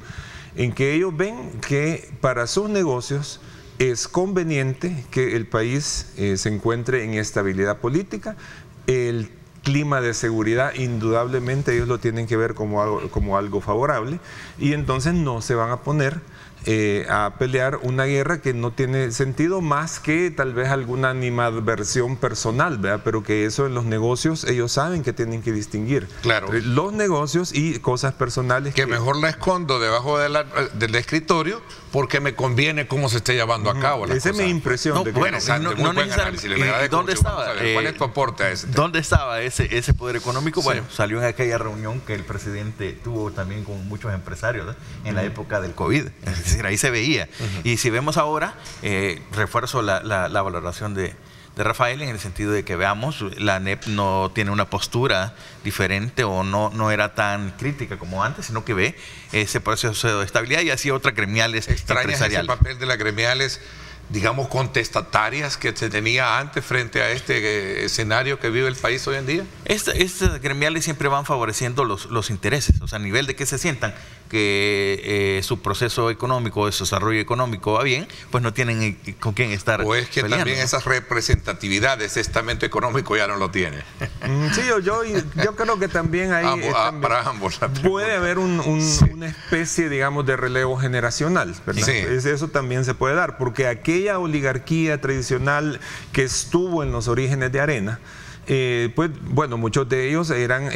En que ellos ven que para sus negocios es conveniente que el país se encuentre en estabilidad política. El clima de seguridad, indudablemente ellos lo tienen que ver como algo favorable, y entonces no se van a poner a pelear una guerra que no tiene sentido, más que tal vez alguna animadversión personal, ¿verdad? Pero que eso en los negocios ellos saben que tienen que distinguir. Claro. Los negocios y cosas personales. Que mejor la escondo debajo del escritorio porque me conviene cómo se esté llevando a cabo. Esa es mi impresión. No, bueno, muy buen análisis. ¿Dónde estaba? ¿Cuál es tu aporte a ese tema? ¿Dónde estaba ese poder económico? Sí. Bueno, salió en aquella reunión que el presidente tuvo también con muchos empresarios, ¿no? En la época del COVID. Es decir, ahí se veía. Y si vemos ahora, refuerzo la valoración de de Rafael, en el sentido de que veamos, la ANEP no tiene una postura diferente o no era tan crítica como antes, sino que ve ese proceso de estabilidad y así otras gremiales empresariales. ¿Ese papel de las gremiales, digamos, contestatarias que se tenía antes frente a este escenario que vive el país hoy en día? Estas gremiales siempre van favoreciendo los intereses, o sea, a nivel de que se sientan que su proceso económico, su desarrollo económico va bien, pues no tienen con quién estar o es que peleando, también, ¿no?, esas representatividades, ese estamento económico ya no lo tiene. Sí, yo creo que también hay para ambos puede haber una especie, digamos, de relevo generacional, ¿verdad? Sí. Eso también se puede dar, porque aquella oligarquía tradicional que estuvo en los orígenes de Arena, pues bueno, muchos de ellos eran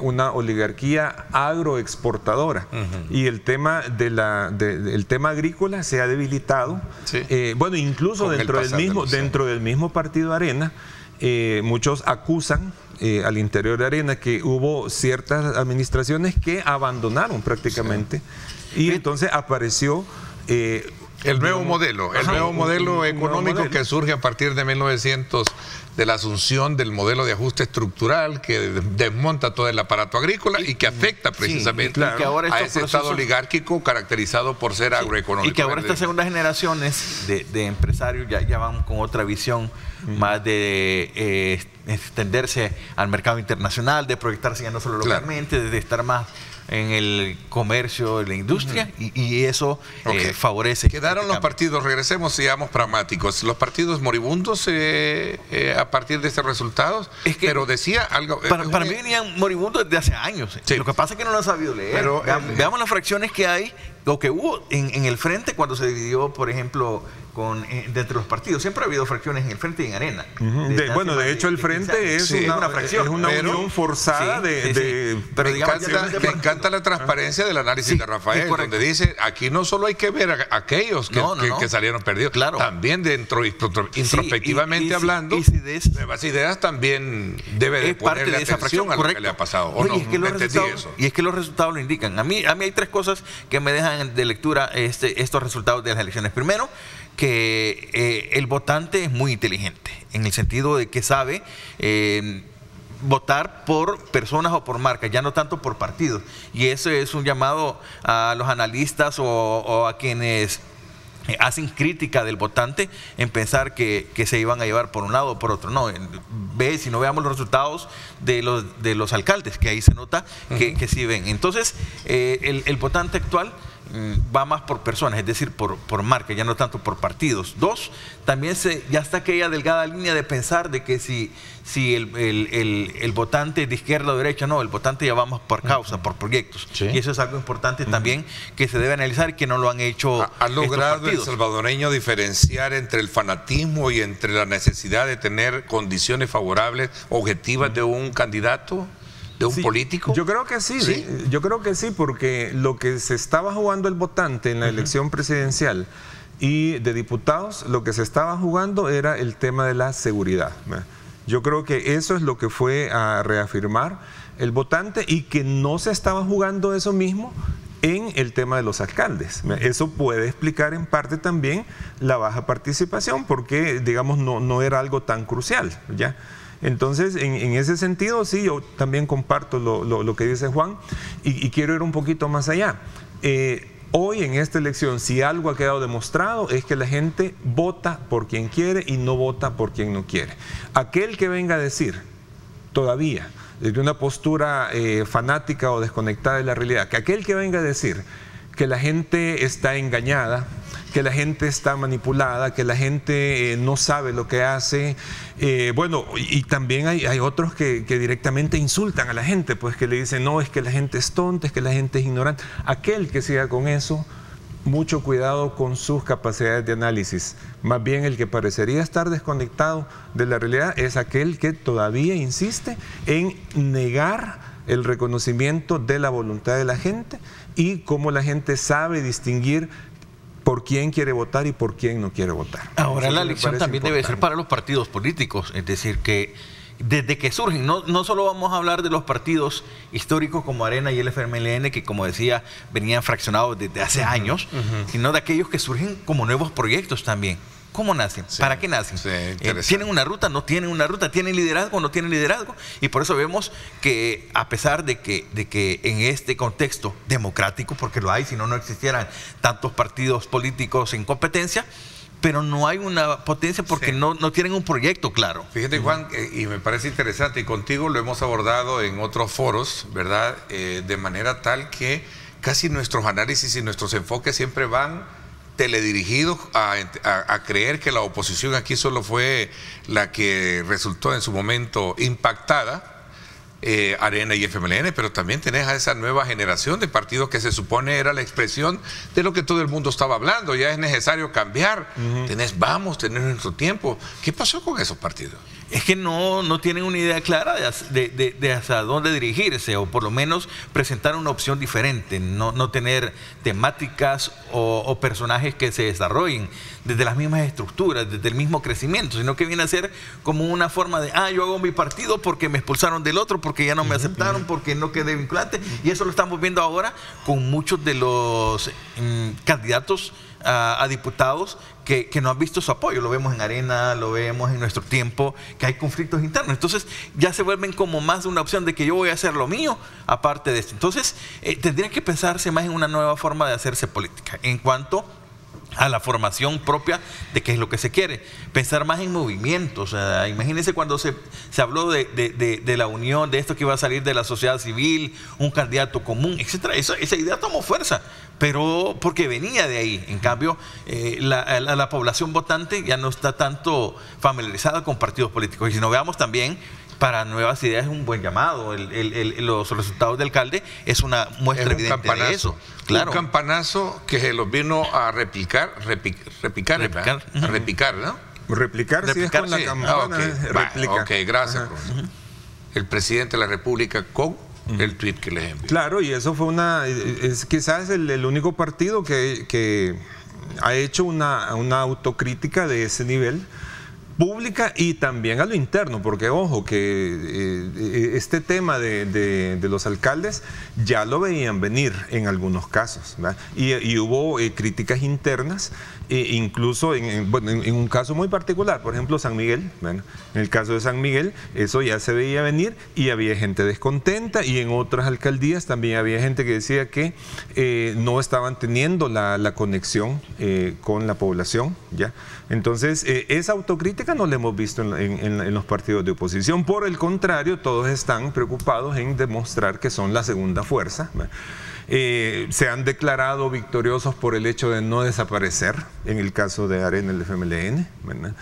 una oligarquía agroexportadora, y el tema el tema agrícola se ha debilitado. Sí. Bueno, incluso dentro del mismo partido Arena, muchos acusan al interior de Arena que hubo ciertas administraciones que abandonaron prácticamente, y entonces apareció el nuevo modelo, económico que surge a partir de 1900, de la asunción del modelo de ajuste estructural que desmonta todo el aparato agrícola y que afecta precisamente a ese estado oligárquico caracterizado por ser agroeconómico. Y que ahora estas segundas generaciones de empresarios ya van con otra visión más de extenderse al mercado internacional, de proyectarse ya no solo localmente, de estar más en el comercio, en la industria, y eso favorece. Quedaron los partidos, regresemos, seamos pragmáticos, los partidos moribundos a partir de estos resultados, pero decía algo... Para mí venían moribundos desde hace años. Sí. Lo que pasa es que no lo han sabido leer. Pero, veamos las fracciones que hay, lo que hubo en el frente cuando se dividió, por ejemplo, dentro de los partidos. Siempre ha habido fracciones en el frente y en Arena. De hecho, el frente es una fracción, es una unión forzada Pero me encanta la transparencia del análisis de Rafael, donde dice, aquí no solo hay que ver a aquellos que salieron perdidos, también introspectivamente hablando, nuevas ideas también debe de ponerle atención a lo que le ha pasado. ¿O no? Y es que los resultados lo indican. A mí hay tres cosas que me dejan de lectura estos resultados de las elecciones. Primero, que el votante es muy inteligente, en el sentido de que sabe votar por personas o por marcas, ya no tanto por partidos. Y eso es un llamado a los analistas o a quienes hacen crítica del votante en pensar que se iban a llevar por un lado o por otro. No, si no veamos los resultados de los alcaldes, que ahí se nota que sí ven. Entonces, el votante actual va más por personas, es decir, por marca, ya no tanto por partidos. Dos, también ya está aquella delgada línea de pensar de que si el votante de izquierda o derecha, no, el votante ya vamos por causa, por proyectos. Sí. Y eso es algo importante también que se debe analizar y que no lo han hecho. ¿Ha logrado el salvadoreño diferenciar entre el fanatismo y entre la necesidad de tener condiciones favorables, objetivas de un candidato? ¿De un político? Yo creo que sí, yo creo que sí, porque lo que se estaba jugando el votante en la elección presidencial y de diputados, lo que se estaba jugando era el tema de la seguridad. Yo creo que eso es lo que fue a reafirmar el votante, y que no se estaba jugando eso mismo en el tema de los alcaldes. Eso puede explicar en parte también la baja participación, porque digamos no era algo tan crucial, ¿ya? Entonces, en ese sentido, sí, yo también comparto lo que dice Juan, y quiero ir un poquito más allá. Hoy en esta elección, si algo ha quedado demostrado, es que la gente vota por quien quiere y no vota por quien no quiere. Aquel que venga a decir, todavía, desde una postura fanática o desconectada de la realidad, que aquel que venga a decir que la gente está engañada, que la gente está manipulada, que la gente no sabe lo que hace. Bueno, y también hay otros que directamente insultan a la gente, pues que le dicen, no, es que la gente es tonta, es que la gente es ignorante. Aquel que siga con eso, mucho cuidado con sus capacidades de análisis. Más bien el que parecería estar desconectado de la realidad es aquel que todavía insiste en negar el reconocimiento de la voluntad de la gente y cómo la gente sabe distinguir por quién quiere votar y por quién no quiere votar. Ahora la elección también debe ser para los partidos políticos, es decir, que desde que surgen, no solo vamos a hablar de los partidos históricos como Arena y el FMLN, que como decía, venían fraccionados desde hace años, sino de aquellos que surgen como nuevos proyectos también. ¿Cómo nacen? Sí. ¿Para qué nacen? Sí, ¿Tienen una ruta? ¿No tienen una ruta? ¿Tienen liderazgo? ¿No tienen liderazgo? Y por eso vemos que a pesar de que en este contexto democrático, porque lo hay, si no, no existieran tantos partidos políticos en competencia, pero no hay una potencia porque no tienen un proyecto claro. Fíjate, Juan, y me parece interesante, y contigo lo hemos abordado en otros foros, ¿verdad? De manera tal que casi nuestros análisis y nuestros enfoques siempre van teledirigidos a creer que la oposición aquí solo fue la que resultó en su momento impactada, Arena y FMLN, pero también tenés a esa nueva generación de partidos que se supone era la expresión de lo que todo el mundo estaba hablando. Ya es necesario cambiar. Tenés nuestro tiempo. ¿Qué pasó con esos partidos? Es que no tienen una idea clara de hacia dónde dirigirse, o por lo menos presentar una opción diferente, no tener temáticas o personajes que se desarrollen desde las mismas estructuras, desde el mismo crecimiento, sino que viene a ser como una forma de, yo hago mi partido porque me expulsaron del otro, porque ya no me aceptaron, porque no quedé vinculante, y eso lo estamos viendo ahora con muchos de los candidatos a diputados que no han visto su apoyo. Lo vemos en Arena, lo vemos en Nuestro Tiempo, que hay conflictos internos. Entonces ya se vuelven como más de una opción de que yo voy a hacer lo mío aparte de esto. Entonces tendría que pensarse más en una nueva forma de hacerse política en cuanto a la formación propia de qué es lo que se quiere, pensar más en movimientos. Imagínense cuando se habló de la unión, de esto que iba a salir de la sociedad civil, un candidato común, etcétera. Esa idea tomó fuerza, pero porque venía de ahí. En cambio, la población votante ya no está tanto familiarizada con partidos políticos. Y si nos veamos también, para nuevas ideas es un buen llamado. Los resultados del alcalde es una muestra evidente de eso. Claro. Un campanazo que se los vino a replicar, ¿no? Replicar, sí, es con la campana. Replica. Ok, gracias, profesor. El presidente de la República con el tweet que les envió. Claro, y eso fue es quizás el único partido que ha hecho una autocrítica de ese nivel, pública y también a lo interno, porque ojo que este tema de los alcaldes ya lo veían venir en algunos casos, ¿verdad? Y hubo críticas internas, incluso en un caso muy particular, por ejemplo San Miguel, ¿verdad? En el caso de San Miguel eso ya se veía venir y había gente descontenta, y en otras alcaldías también había gente que decía que no estaban teniendo la conexión con la población, ¿ya? Entonces esa autocrítica no la hemos visto en los partidos de oposición. Por el contrario, todos están preocupados en demostrar que son la segunda fuerza. Se han declarado victoriosos por el hecho de no desaparecer, en el caso de Arena, el FMLN, ¿verdad?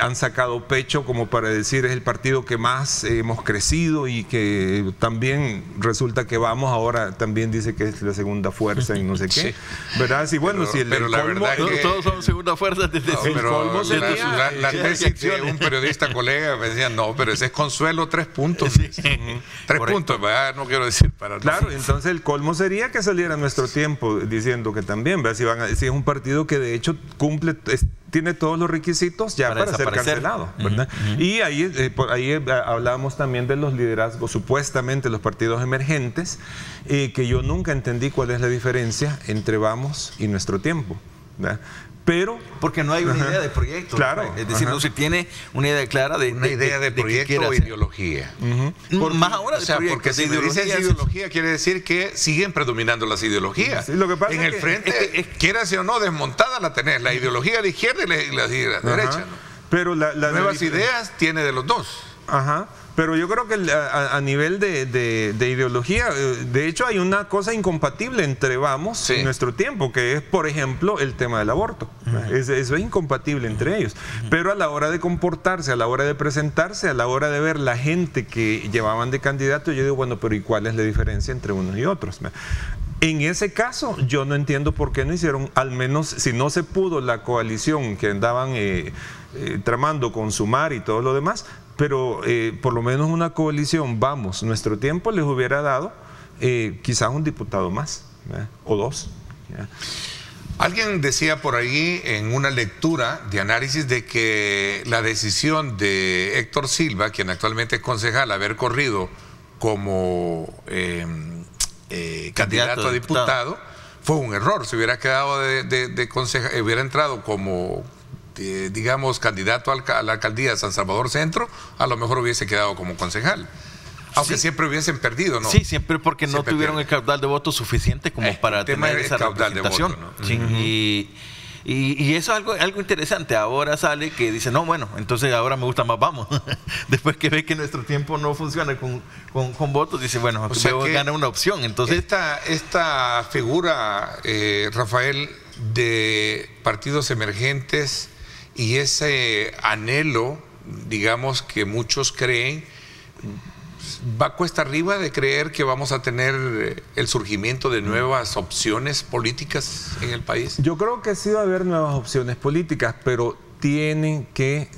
Han sacado pecho como para decir es el partido que más hemos crecido, y que también resulta que Vamos ahora también dice que es la segunda fuerza y no sé qué, ¿verdad? Sí, bueno, pero la verdad es que todos son segunda fuerza desde la tesis de un periodista colega me decía, no, pero ese es Consuelo 3 puntos. Sí. 3 puntos, ¿verdad? No quiero decir para claro, entonces el colmo sería que saliera Nuestro Tiempo diciendo que también, ¿verdad? Si es un partido que de hecho tiene todos los requisitos ya para ser cancelado, ¿verdad? Y ahí hablábamos también de los liderazgos, supuestamente los partidos emergentes, que yo nunca entendí cuál es la diferencia entre Vamos y Nuestro Tiempo, ¿verdad? Pero porque no hay una idea de proyecto, claro, es decir, no se tiene una idea clara de proyecto o ideología. Más ahora de proyecto, porque si dices ideología quiere decir que siguen predominando las ideologías. Sí, lo que pasa en el frente, quieras o no, desmontada la tenés, la ideología de la izquierda y la derecha, ¿no? Pero nuevas ideas tiene de los dos. Ajá. Pero yo creo que a nivel de ideología, de hecho hay una cosa incompatible entre Vamos y Nuestro Tiempo, que es, por ejemplo, el tema del aborto. Eso es incompatible entre ellos. Pero a la hora de comportarse, a la hora de presentarse, a la hora de ver la gente que llevaban de candidato, yo digo, bueno, pero ¿y cuál es la diferencia entre unos y otros? En ese caso, yo no entiendo por qué no hicieron, al menos si no se pudo la coalición que andaban tramando con Sumar y todo lo demás, pero por lo menos una coalición, Vamos, Nuestro Tiempo, les hubiera dado quizás un diputado más, ¿verdad? O dos, ¿verdad? Alguien decía por ahí en una lectura de análisis de que la decisión de Héctor Silva, quien actualmente es concejal, haber corrido como candidato a diputado, fue un error. Si hubiera quedado de concejal, hubiera entrado como digamos, candidato a la alcaldía de San Salvador Centro, a lo mejor hubiese quedado como concejal. Aunque siempre hubiesen perdido, ¿no? Sí, siempre porque siempre no tuvieron el caudal de votos suficiente como para tener esa representación. De voto, ¿no? Sí, y eso es algo interesante. Ahora sale que dice, no, bueno, entonces ahora me gusta más, vamos. Después que ve que nuestro tiempo no funciona con votos, dice, bueno, o sea que gana una opción. Entonces, esta figura, Rafael, de partidos emergentes y ese anhelo, digamos, que muchos creen, va cuesta arriba de creer que vamos a tener el surgimiento de nuevas opciones políticas en el país. Yo creo que sí va a haber nuevas opciones políticas, pero tienen que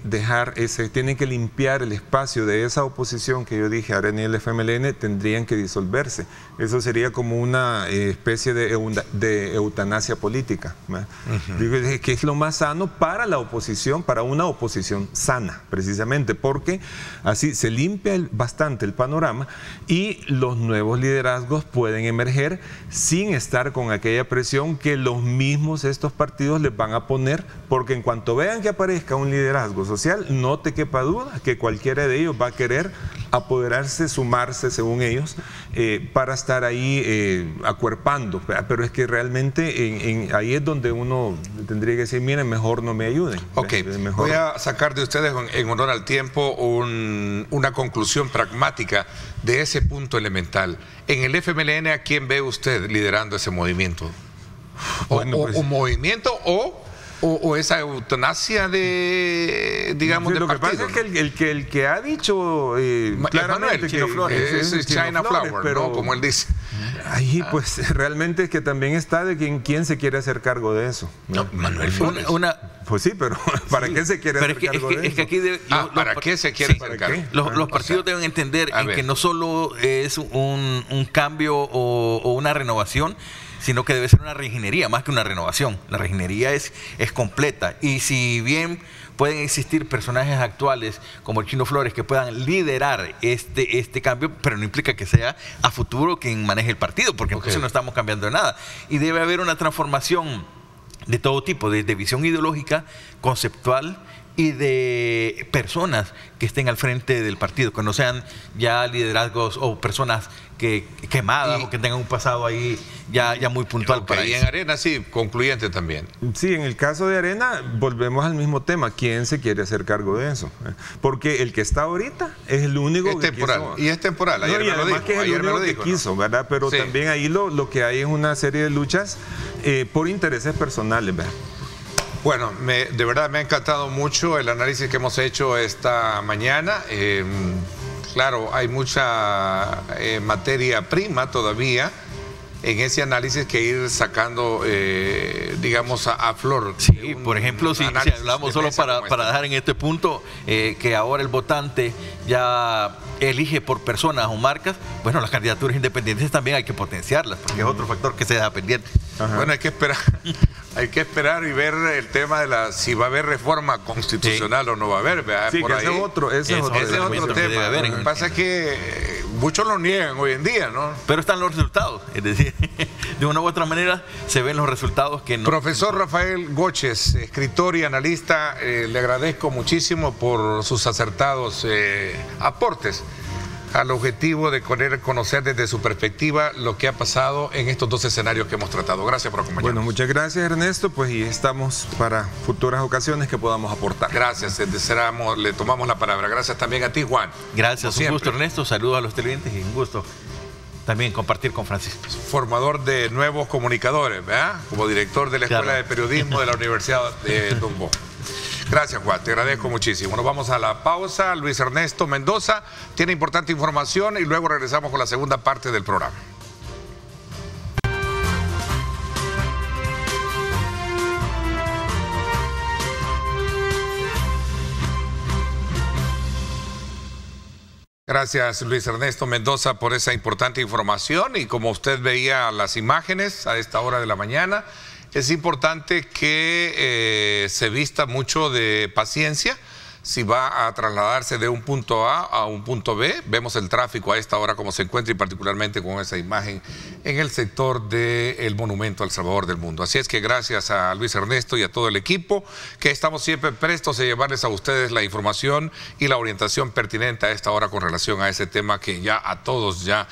tienen que limpiar el espacio de esa oposición que yo dije. Arena y el FMLN tendrían que disolverse. Eso sería como una especie de eutanasia política, Digo, que es lo más sano para la oposición, para una oposición sana, precisamente, porque así se limpia bastante el panorama y los nuevos liderazgos pueden emerger sin estar con aquella presión que los mismos estos partidos les van a poner, porque en cuanto vean que aparezca un liderazgo social, no te quepa duda que cualquiera de ellos va a querer apoderarse, sumarse, según ellos, para estar ahí acuerpando. Pero es que realmente ahí es donde uno tendría que decir, miren, mejor no me ayuden. Ok, voy a sacar de ustedes en honor al tiempo una conclusión pragmática de ese punto elemental. En el FMLN, ¿a quién ve usted liderando ese movimiento? ¿Un movimiento o esa eutanasia de, digamos, sí, de lo partido? Que pasa es que el que ha dicho claramente Chino Flores, es China Flower, pero, ¿no? Como él dice. Ahí pues realmente es que también está de quién se quiere hacer cargo de eso. No, Manuel Flores. Pues sí, pero ¿para qué se quiere hacer cargo de eso? ¿Para qué se quiere hacer cargo? Los partidos deben entender que no solo es un cambio o una renovación, sino que debe ser una reingeniería, más que una renovación. La reingeniería es completa. Y si bien pueden existir personajes actuales como el Chino Flores que puedan liderar este cambio, pero no implica que sea a futuro quien maneje el partido, porque entonces no estamos cambiando nada. Y debe haber una transformación de todo tipo, de visión ideológica, conceptual y de personas que estén al frente del partido, que no sean ya liderazgos o personas quemadas o que tengan un pasado ahí ya muy puntual para eso. Y en Arena sí, concluyente también. Sí, en el caso de Arena volvemos al mismo tema. ¿Quién se quiere hacer cargo de eso? Porque el que está ahorita es el único que temporal. Quiso. Y es temporal. Ayer y además que es el único que quiso, ¿verdad? Pero sí, también ahí lo que hay es una serie de luchas por intereses personales, ¿verdad? Bueno, de verdad me ha encantado mucho el análisis que hemos hecho esta mañana. Claro, hay mucha materia prima todavía en ese análisis que ir sacando, digamos, a flor. Sí, por ejemplo, si hablamos solo para dejar en este punto que ahora el votante ya elige por personas o marcas, bueno, las candidaturas independientes también hay que potenciarlas, porque es otro factor que se deja pendiente. Ajá. Bueno, hay que esperar y ver el tema de si va a haber reforma constitucional o no va a haber. ¿Verdad? Sí, ese es otro tema. Lo que pasa es que muchos lo niegan hoy en día, ¿no? Pero están los resultados, es decir, de una u otra manera se ven los resultados que no. Profesor Rafael Goches, escritor y analista, le agradezco muchísimo por sus acertados aportes al objetivo de conocer desde su perspectiva lo que ha pasado en estos dos escenarios que hemos tratado. Gracias por acompañarnos. Bueno, muchas gracias, Ernesto, pues y estamos para futuras ocasiones que podamos aportar. Gracias, le tomamos la palabra. Gracias también a ti, Juan. Gracias, un gusto, Ernesto, saludos a los televidentes y un gusto también compartir con Francisco. Formador de nuevos comunicadores, ¿verdad? Como director de la Escuela de Periodismo de la Universidad de Don Bosco. Gracias, Juan, te agradezco muchísimo. Nos vamos a la pausa. Luis Ernesto Mendoza tiene importante información y luego regresamos con la segunda parte del programa. Gracias, Luis Ernesto Mendoza, por esa importante información. Y como usted veía las imágenes a esta hora de la mañana, es importante que se vista mucho de paciencia, si va a trasladarse de un punto A un punto B. Vemos el tráfico a esta hora como se encuentra y particularmente con esa imagen en el sector del Monumento al Salvador del Mundo. Así es que gracias a Luis Ernesto y a todo el equipo, que estamos siempre prestos a llevarles a ustedes la información y la orientación pertinente a esta hora con relación a ese tema que ya a todos ya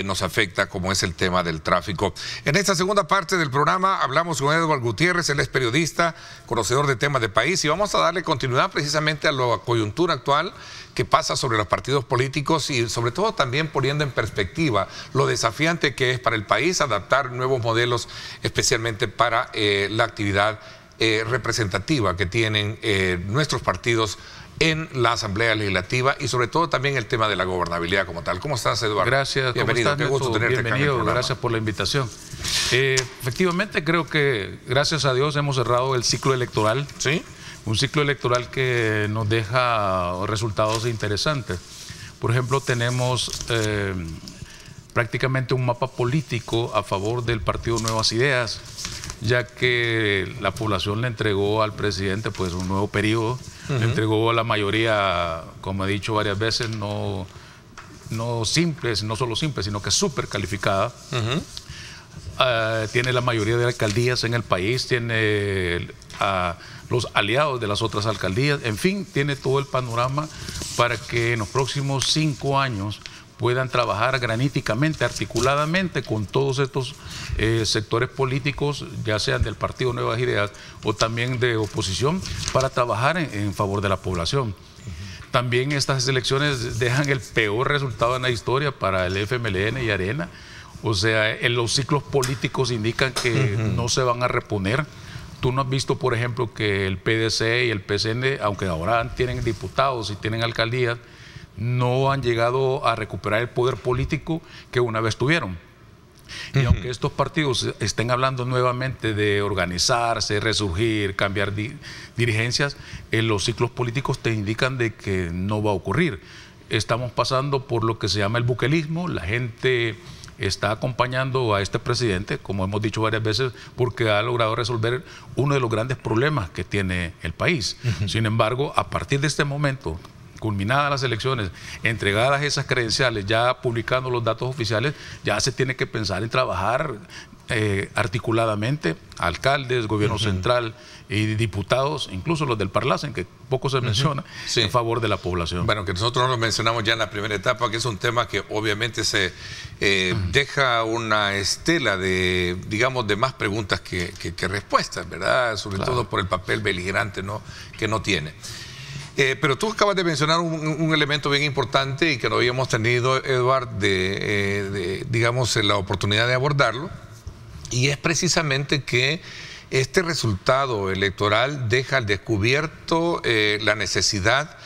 nos afecta, como es el tema del tráfico. En esta segunda parte del programa hablamos con Edward Gutiérrez, él es periodista, conocedor de temas de país, y vamos a darle continuidad precisamente a la coyuntura actual que pasa sobre los partidos políticos y sobre todo también poniendo en perspectiva lo desafiante que es para el país adaptar nuevos modelos, especialmente para la actividad representativa que tienen nuestros partidos en la Asamblea Legislativa y sobre todo también el tema de la gobernabilidad como tal. ¿Cómo estás, Eduardo? Gracias. Bienvenido. ¿Cómo estás, qué gusto tenerte acá en el programa. Gracias por la invitación. Efectivamente, creo que gracias a Dios hemos cerrado el ciclo electoral. ¿Sí? Un ciclo electoral que nos deja resultados interesantes. Por ejemplo, tenemos prácticamente un mapa político a favor del partido Nuevas Ideas, ya que la población le entregó al presidente pues un nuevo periodo, le entregó a la mayoría, como he dicho varias veces, no simples, no solo simple, sino que súper calificada. Tiene la mayoría de alcaldías en el país, tiene los aliados de las otras alcaldías, en fin, tiene todo el panorama para que en los próximos 5 años puedan trabajar graníticamente, articuladamente con todos estos sectores políticos, ya sean del Partido Nuevas Ideas o también de oposición, para trabajar en favor de la población. También estas elecciones dejan el peor resultado en la historia para el FMLN y Arena. O sea, los ciclos políticos indican que no se van a reponer. Tú no has visto, por ejemplo, que el PDC y el PCN, aunque ahora tienen diputados y tienen alcaldías, no han llegado a recuperar el poder político que una vez tuvieron. Y aunque estos partidos estén hablando nuevamente de organizarse, resurgir, cambiar dirigencias, los ciclos políticos te indican de que no va a ocurrir. Estamos pasando por lo que se llama el buquelismo. La gente está acompañando a este presidente, como hemos dicho varias veces, porque ha logrado resolver uno de los grandes problemas que tiene el país. Sin embargo, a partir de este momento, culminadas las elecciones, entregadas esas credenciales, ya publicando los datos oficiales, ya se tiene que pensar en trabajar articuladamente, alcaldes, gobierno central y diputados, incluso los del Parlacen, que poco se menciona, en favor de la población. Bueno, que nosotros lo mencionamos ya en la primera etapa, que es un tema que obviamente se deja una estela de, digamos, de más preguntas que respuestas, ¿verdad? Sobre todo por el papel beligerante, ¿no?, que no tiene. Pero tú acabas de mencionar un elemento bien importante y que no habíamos tenido, Eduard, digamos, la oportunidad de abordarlo, y es precisamente que este resultado electoral deja al descubierto la necesidad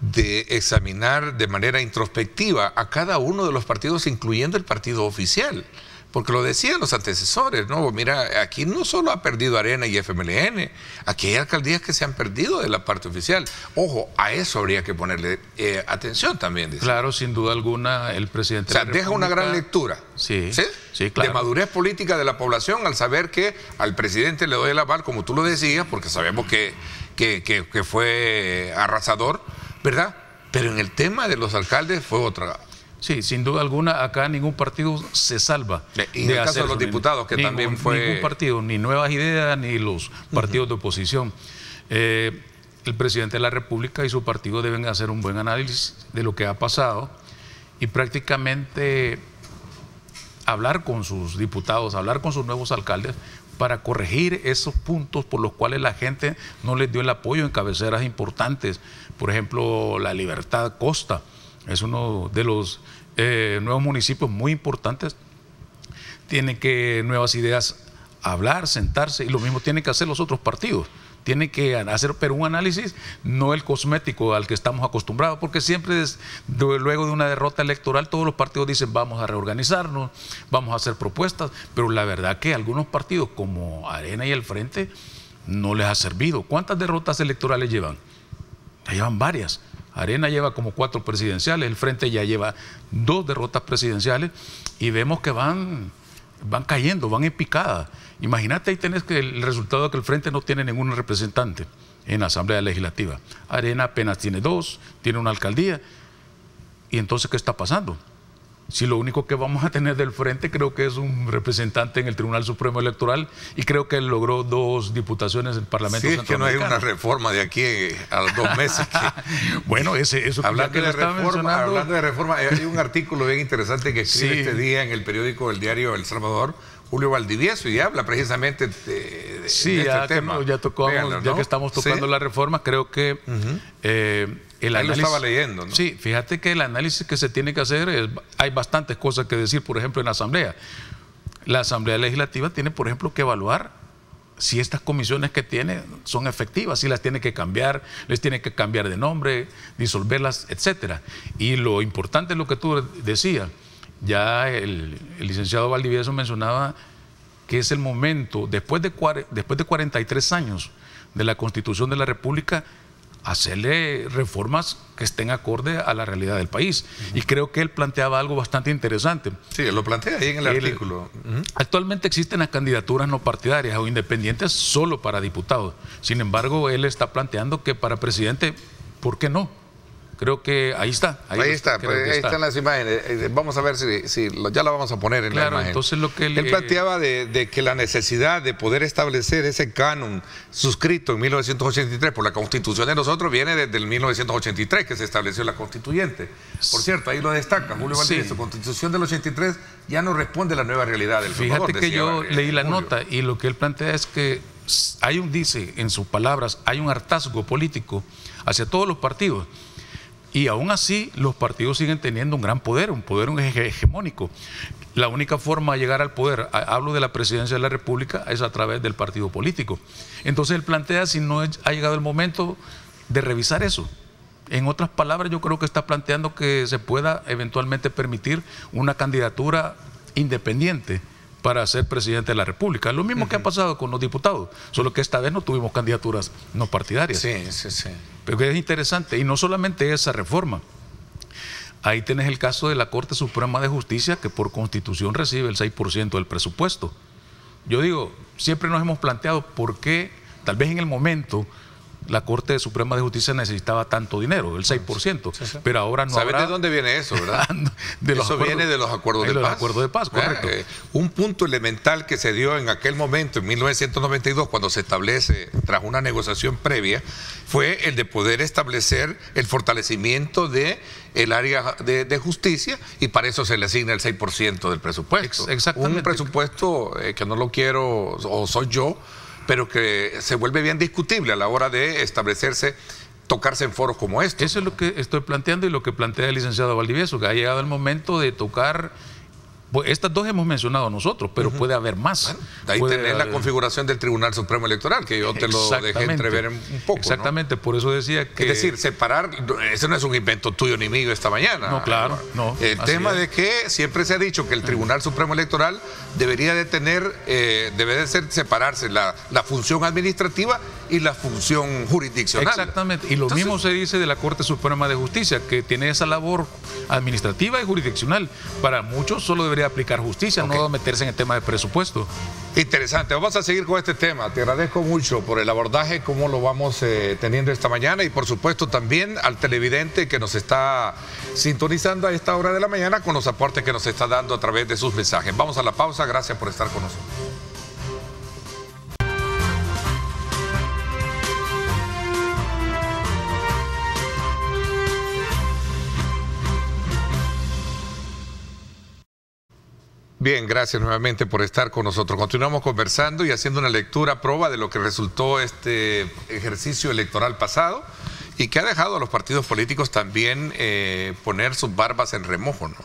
de examinar de manera introspectiva a cada uno de los partidos, incluyendo el partido oficial. Porque lo decían los antecesores, ¿no? Mira, aquí no solo ha perdido Arena y FMLN, aquí hay alcaldías que se han perdido de la parte oficial. Ojo, a eso habría que ponerle atención también. Dice. Claro, sin duda alguna, el presidente... O sea, deja una gran lectura. Sí, ¿sí? Sí, claro. De madurez política de la población al saber que al presidente le doy el aval, como tú lo decías, porque sabemos que fue arrasador, ¿verdad? Pero en el tema de los alcaldes fue otra... Sí, sin duda alguna, acá ningún partido se salva. Y en el caso de los diputados, que también fue... Ningún partido, ni Nuevas Ideas, ni los partidos de oposición. El presidente de la República y su partido deben hacer un buen análisis de lo que ha pasado y prácticamente hablar con sus diputados, hablar con sus nuevos alcaldes para corregir esos puntos por los cuales la gente no les dio el apoyo en cabeceras importantes. Por ejemplo, La Libertad Costa es uno de los nuevos municipios muy importantes. Tienen que Nuevas Ideas hablar, sentarse, y lo mismo tienen que hacer los otros partidos. Tienen que hacer, pero un análisis, no el cosmético al que estamos acostumbrados, porque siempre luego de una derrota electoral todos los partidos dicen vamos a reorganizarnos, vamos a hacer propuestas, pero la verdad que algunos partidos como Arena y el Frente no les ha servido. ¿Cuántas derrotas electorales llevan? Ya llevan varias. Arena lleva como 4 presidenciales, el Frente ya lleva 2 derrotas presidenciales y vemos que van cayendo, van en picada. Imagínate, ahí tenés que el resultado de que el Frente no tiene ningún representante en la Asamblea Legislativa. Arena apenas tiene 2, tiene una alcaldía. ¿Y entonces qué está pasando? Si lo único que vamos a tener del frente creo que es un representante en el Tribunal Supremo Electoral, y creo que él logró 2 diputaciones en el Parlamento Centroamericano. Sí, es que no hay una reforma de aquí a los 2 meses. Bueno, eso hablando de reforma, hay un artículo bien interesante que escribe este día en el periódico El Diario El Salvador, Julio Valdivieso, y habla precisamente de este tema. Ya tocamos, ¿no? Ya que estamos tocando la reforma, creo que el análisis, lo estaba leyendo, ¿no? Sí, fíjate que el análisis que se tiene que hacer, hay bastantes cosas que decir, por ejemplo, en la Asamblea. La Asamblea Legislativa tiene, por ejemplo, que evaluar si estas comisiones que tiene son efectivas, si las tiene que cambiar, les tiene que cambiar de nombre, disolverlas, etcétera. Y lo importante es lo que tú decías. Ya el licenciado Valdivieso mencionaba que es el momento, después de 43 años de la Constitución de la República, hacerle reformas que estén acorde a la realidad del país. Y creo que él planteaba algo bastante interesante. Sí, lo plantea ahí en el artículo. Actualmente existen las candidaturas no partidarias o independientes solo para diputados. Sin embargo, él está planteando que para presidente, ¿por qué no? Creo que ahí está. Ahí están las imágenes. Vamos a ver si ya la vamos a poner en la imagen. Entonces lo que él planteaba de que la necesidad de poder establecer ese canon suscrito en 1983 por la Constitución de nosotros viene desde el 1983 que se estableció la Constituyente. Por cierto, ahí lo destaca Julio Valdivieso. Constitución del 83 ya no responde a la nueva realidad del Salvador. Fíjate que yo leí la nota y lo que él plantea es que dice en sus palabras, hay un hartazgo político hacia todos los partidos. Y aún así los partidos siguen teniendo un gran poder, un poder hegemónico. La única forma de llegar al poder, hablo de la presidencia de la República, es a través del partido político. Entonces él plantea si no ha llegado el momento de revisar eso. En otras palabras, yo creo que está planteando que se pueda eventualmente permitir una candidatura independiente para ser presidente de la República. Lo mismo que ha pasado con los diputados, solo que esta vez no tuvimos candidaturas no partidarias. Sí. Pero es interesante, y no solamente esa reforma. Ahí tenés el caso de la Corte Suprema de Justicia, que por Constitución recibe el 6% del presupuesto. Yo digo, siempre nos hemos planteado por qué, tal vez en el momento, la Corte Suprema de Justicia necesitaba tanto dinero, el 6%, pero ahora no habrá... ¿Sabes de dónde viene eso, verdad? Eso viene de los acuerdos de paz. De los acuerdos de paz, correcto. Un punto elemental que se dio en aquel momento, en 1992, cuando se establece, tras una negociación previa, fue el de poder establecer el fortalecimiento del área de justicia, y para eso se le asigna el 6% del presupuesto. Exactamente. Un presupuesto que no lo quiero, o soy yo, pero que se vuelve bien discutible a la hora de establecerse, tocarse en foros como estos. Eso es lo que estoy planteando y lo que plantea el licenciado Valdivieso, que ha llegado el momento de tocar. Pues estas dos hemos mencionado nosotros, pero puede haber más. Bueno, de ahí tenés la configuración del Tribunal Supremo Electoral, que yo te lo dejé entrever un poco. Exactamente, ¿no? Por eso decía que... Es decir, separar, ese no es un invento tuyo ni mío esta mañana. No, claro, no. El tema de que siempre se ha dicho que el Tribunal Supremo Electoral debería de tener, debe de separarse la función administrativa y la función jurisdiccional. Exactamente, y lo mismo se dice de la Corte Suprema de Justicia, que tiene esa labor administrativa y jurisdiccional. Para muchos solo debería aplicar justicia, no meterse en el tema de presupuesto. Interesante, vamos a seguir con este tema. Te agradezco mucho por el abordaje, cómo lo vamos teniendo esta mañana, y por supuesto también al televidente que nos está sintonizando a esta hora de la mañana con los aportes que nos está dando a través de sus mensajes. Vamos a la pausa, gracias por estar con nosotros. Bien, gracias nuevamente por estar con nosotros. Continuamos conversando y haciendo una lectura proba de lo que resultó este ejercicio electoral pasado, y que ha dejado a los partidos políticos también poner sus barbas en remojo, ¿no?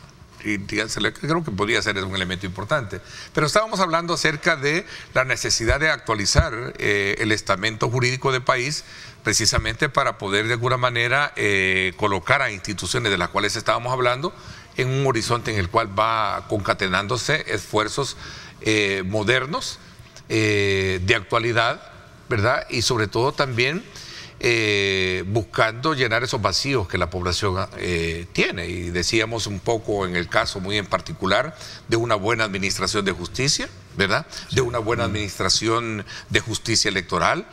Y creo que podría ser un elemento importante. Pero estábamos hablando acerca de la necesidad de actualizar el estamento jurídico del país, precisamente para poder de alguna manera colocar a instituciones de las cuales estábamos hablando en un horizonte en el cual va concatenándose esfuerzos modernos, de actualidad, ¿verdad? Y sobre todo también buscando llenar esos vacíos que la población tiene. Y decíamos un poco en el caso muy en particular de una buena administración de justicia, ¿verdad? De una buena administración de justicia electoral,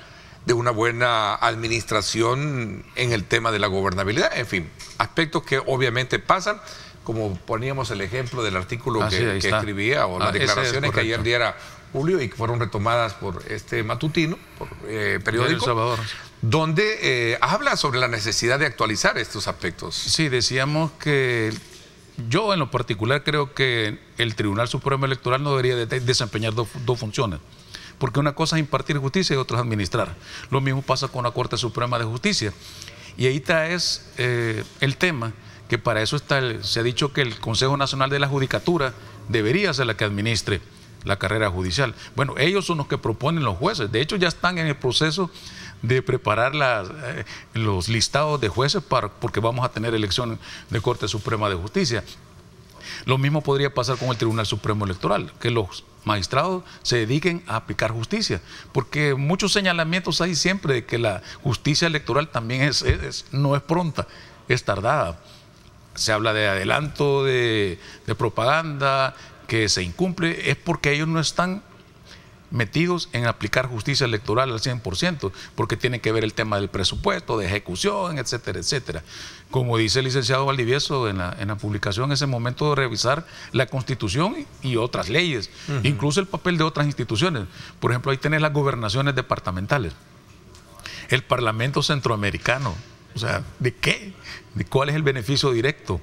de una buena administración en el tema de la gobernabilidad. En fin, aspectos que obviamente pasan, como poníamos el ejemplo del artículo que escribía, o las declaraciones que ayer diera Julio y que fueron retomadas por este matutino, por periódico, donde habla sobre la necesidad de actualizar estos aspectos. Sí, decíamos que yo en lo particular creo que el Tribunal Supremo Electoral no debería desempeñar dos funciones. Porque una cosa es impartir justicia y otra es administrar. Lo mismo pasa con la Corte Suprema de Justicia. Y ahí está el tema, que para eso se ha dicho que el Consejo Nacional de la Judicatura debería ser la que administre la carrera judicial. Bueno, ellos son los que proponen los jueces. De hecho, ya están en el proceso de preparar los listados de jueces porque vamos a tener elección de Corte Suprema de Justicia. Lo mismo podría pasar con el Tribunal Supremo Electoral, que los magistrados se dediquen a aplicar justicia, porque muchos señalamientos hay siempre de que la justicia electoral también no es pronta, es tardada. Se habla de adelanto, de propaganda, que se incumple, es porque ellos no están metidos en aplicar justicia electoral al 100%, porque tiene que ver el tema del presupuesto, de ejecución, etcétera, etcétera. Como dice el licenciado Valdivieso en la publicación, es el momento de revisar la Constitución y otras leyes, incluso el papel de otras instituciones. Por ejemplo, ahí tenés las gobernaciones departamentales, el Parlamento Centroamericano, o sea, ¿de qué? ¿De cuál es el beneficio directo?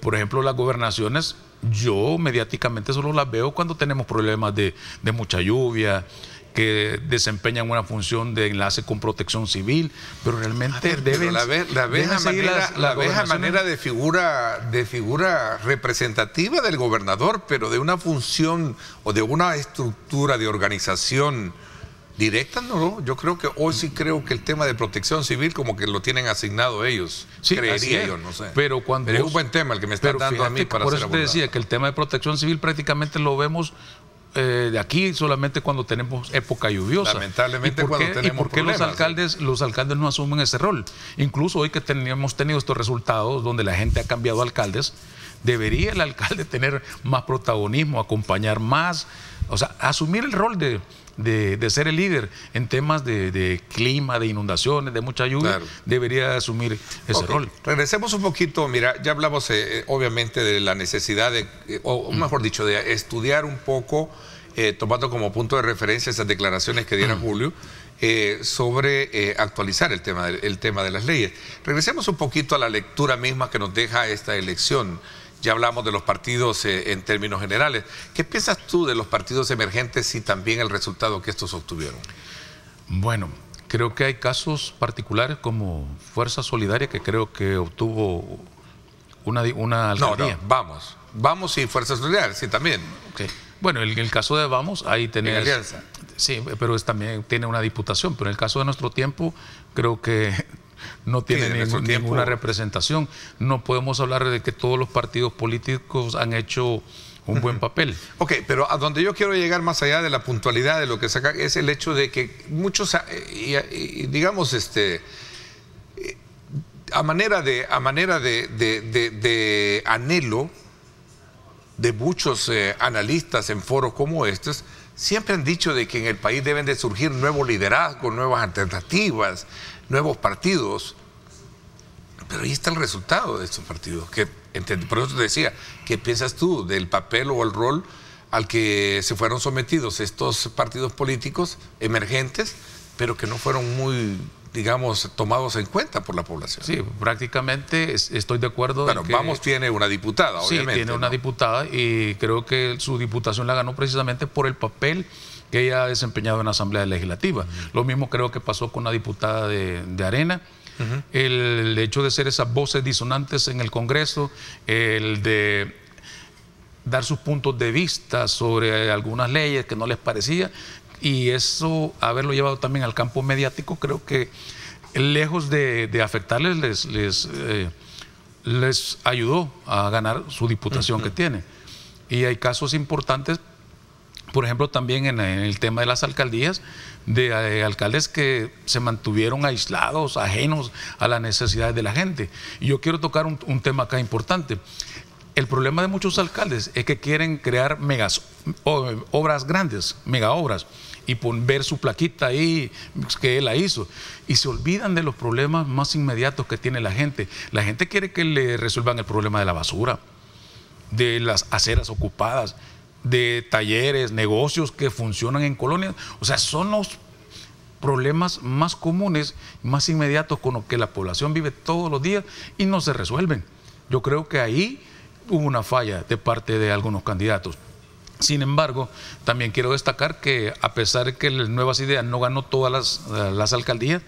Por ejemplo, las gobernaciones, yo mediáticamente solo las veo cuando tenemos problemas de mucha lluvia, que desempeñan una función de enlace con protección civil, pero realmente deben... La ves a manera de figura representativa del gobernador, pero de una función o de una estructura de organización directa, no. Yo creo que hoy sí creo que el tema de protección civil como que lo tienen asignado ellos, sí, creería yo, no sé. Pero es un buen tema el que me están dando a mí para por hacer eso te decía que el tema de protección civil prácticamente lo vemos de aquí solamente cuando tenemos época lluviosa. Lamentablemente cuando tenemos ¿Y por qué los alcaldes no asumen ese rol? Incluso hoy que hemos tenido estos resultados donde la gente ha cambiado alcaldes, debería el alcalde tener más protagonismo, acompañar más, o sea, asumir el rol de ser el líder en temas de clima, de inundaciones, de mucha lluvia, claro. Debería asumir ese rol. Regresemos un poquito, mira, ya hablamos obviamente de la necesidad o mejor dicho, de estudiar un poco, tomando como punto de referencia esas declaraciones que diera Julio, sobre actualizar el tema de las leyes. Regresemos un poquito a la lectura misma que nos deja esta elección. Ya hablamos de los partidos en términos generales. ¿Qué piensas tú de los partidos emergentes y también el resultado que estos obtuvieron? Bueno, creo que hay casos particulares como Fuerza Solidaria, que creo que obtuvo una alcaldía. Vamos y Fuerza Solidaria, sí, también. Okay. Bueno, en el caso de Vamos, ahí tenés... En alianza. Sí, pero también tiene una diputación, pero en el caso de Nuestro Tiempo, creo que... no tiene ninguna representación. No podemos hablar de que todos los partidos políticos han hecho un buen papel. Ok, pero a donde yo quiero llegar más allá de la puntualidad de lo que saca es el hecho de que muchos, digamos, a manera de anhelo de muchos analistas en foros como estos, siempre han dicho de que en el país deben de surgir nuevos liderazgos, nuevas alternativas, nuevos partidos, pero ahí está el resultado de estos partidos. Por eso te decía, ¿qué piensas tú del papel o el rol al que se fueron sometidos estos partidos políticos emergentes, pero que no fueron muy, digamos, tomados en cuenta por la población? Sí, prácticamente estoy de acuerdo. Bueno, Vamos tiene una diputada, obviamente. Sí, tiene una diputada y creo que su diputación la ganó precisamente por el papel que ella ha desempeñado en la Asamblea Legislativa. Lo mismo creo que pasó con la diputada de Arena. El hecho de ser esas voces disonantes en el Congreso, el de dar sus puntos de vista sobre algunas leyes que no les parecía, y eso, haberlo llevado también al campo mediático, creo que lejos de afectarles, les ayudó a ganar su diputación que tiene. Y hay casos importantes, por ejemplo, también en el tema de las alcaldías, de alcaldes que se mantuvieron aislados, ajenos a las necesidades de la gente. Y yo quiero tocar un tema acá importante. el problema de muchos alcaldes es que quieren crear obras grandes, mega obras, y ver su plaquita ahí que él la hizo, y se olvidan de los problemas más inmediatos que tiene la gente. La gente quiere que le resuelvan el problema de la basura, de las aceras ocupadas, de talleres, negocios que funcionan en colonias. O sea, son los problemas más comunes, más inmediatos con los que la población vive todos los días y no se resuelven. Yo creo que ahí hubo una falla de parte de algunos candidatos. Sin embargo, también quiero destacar que a pesar de que las Nuevas Ideas no ganó todas las alcaldías,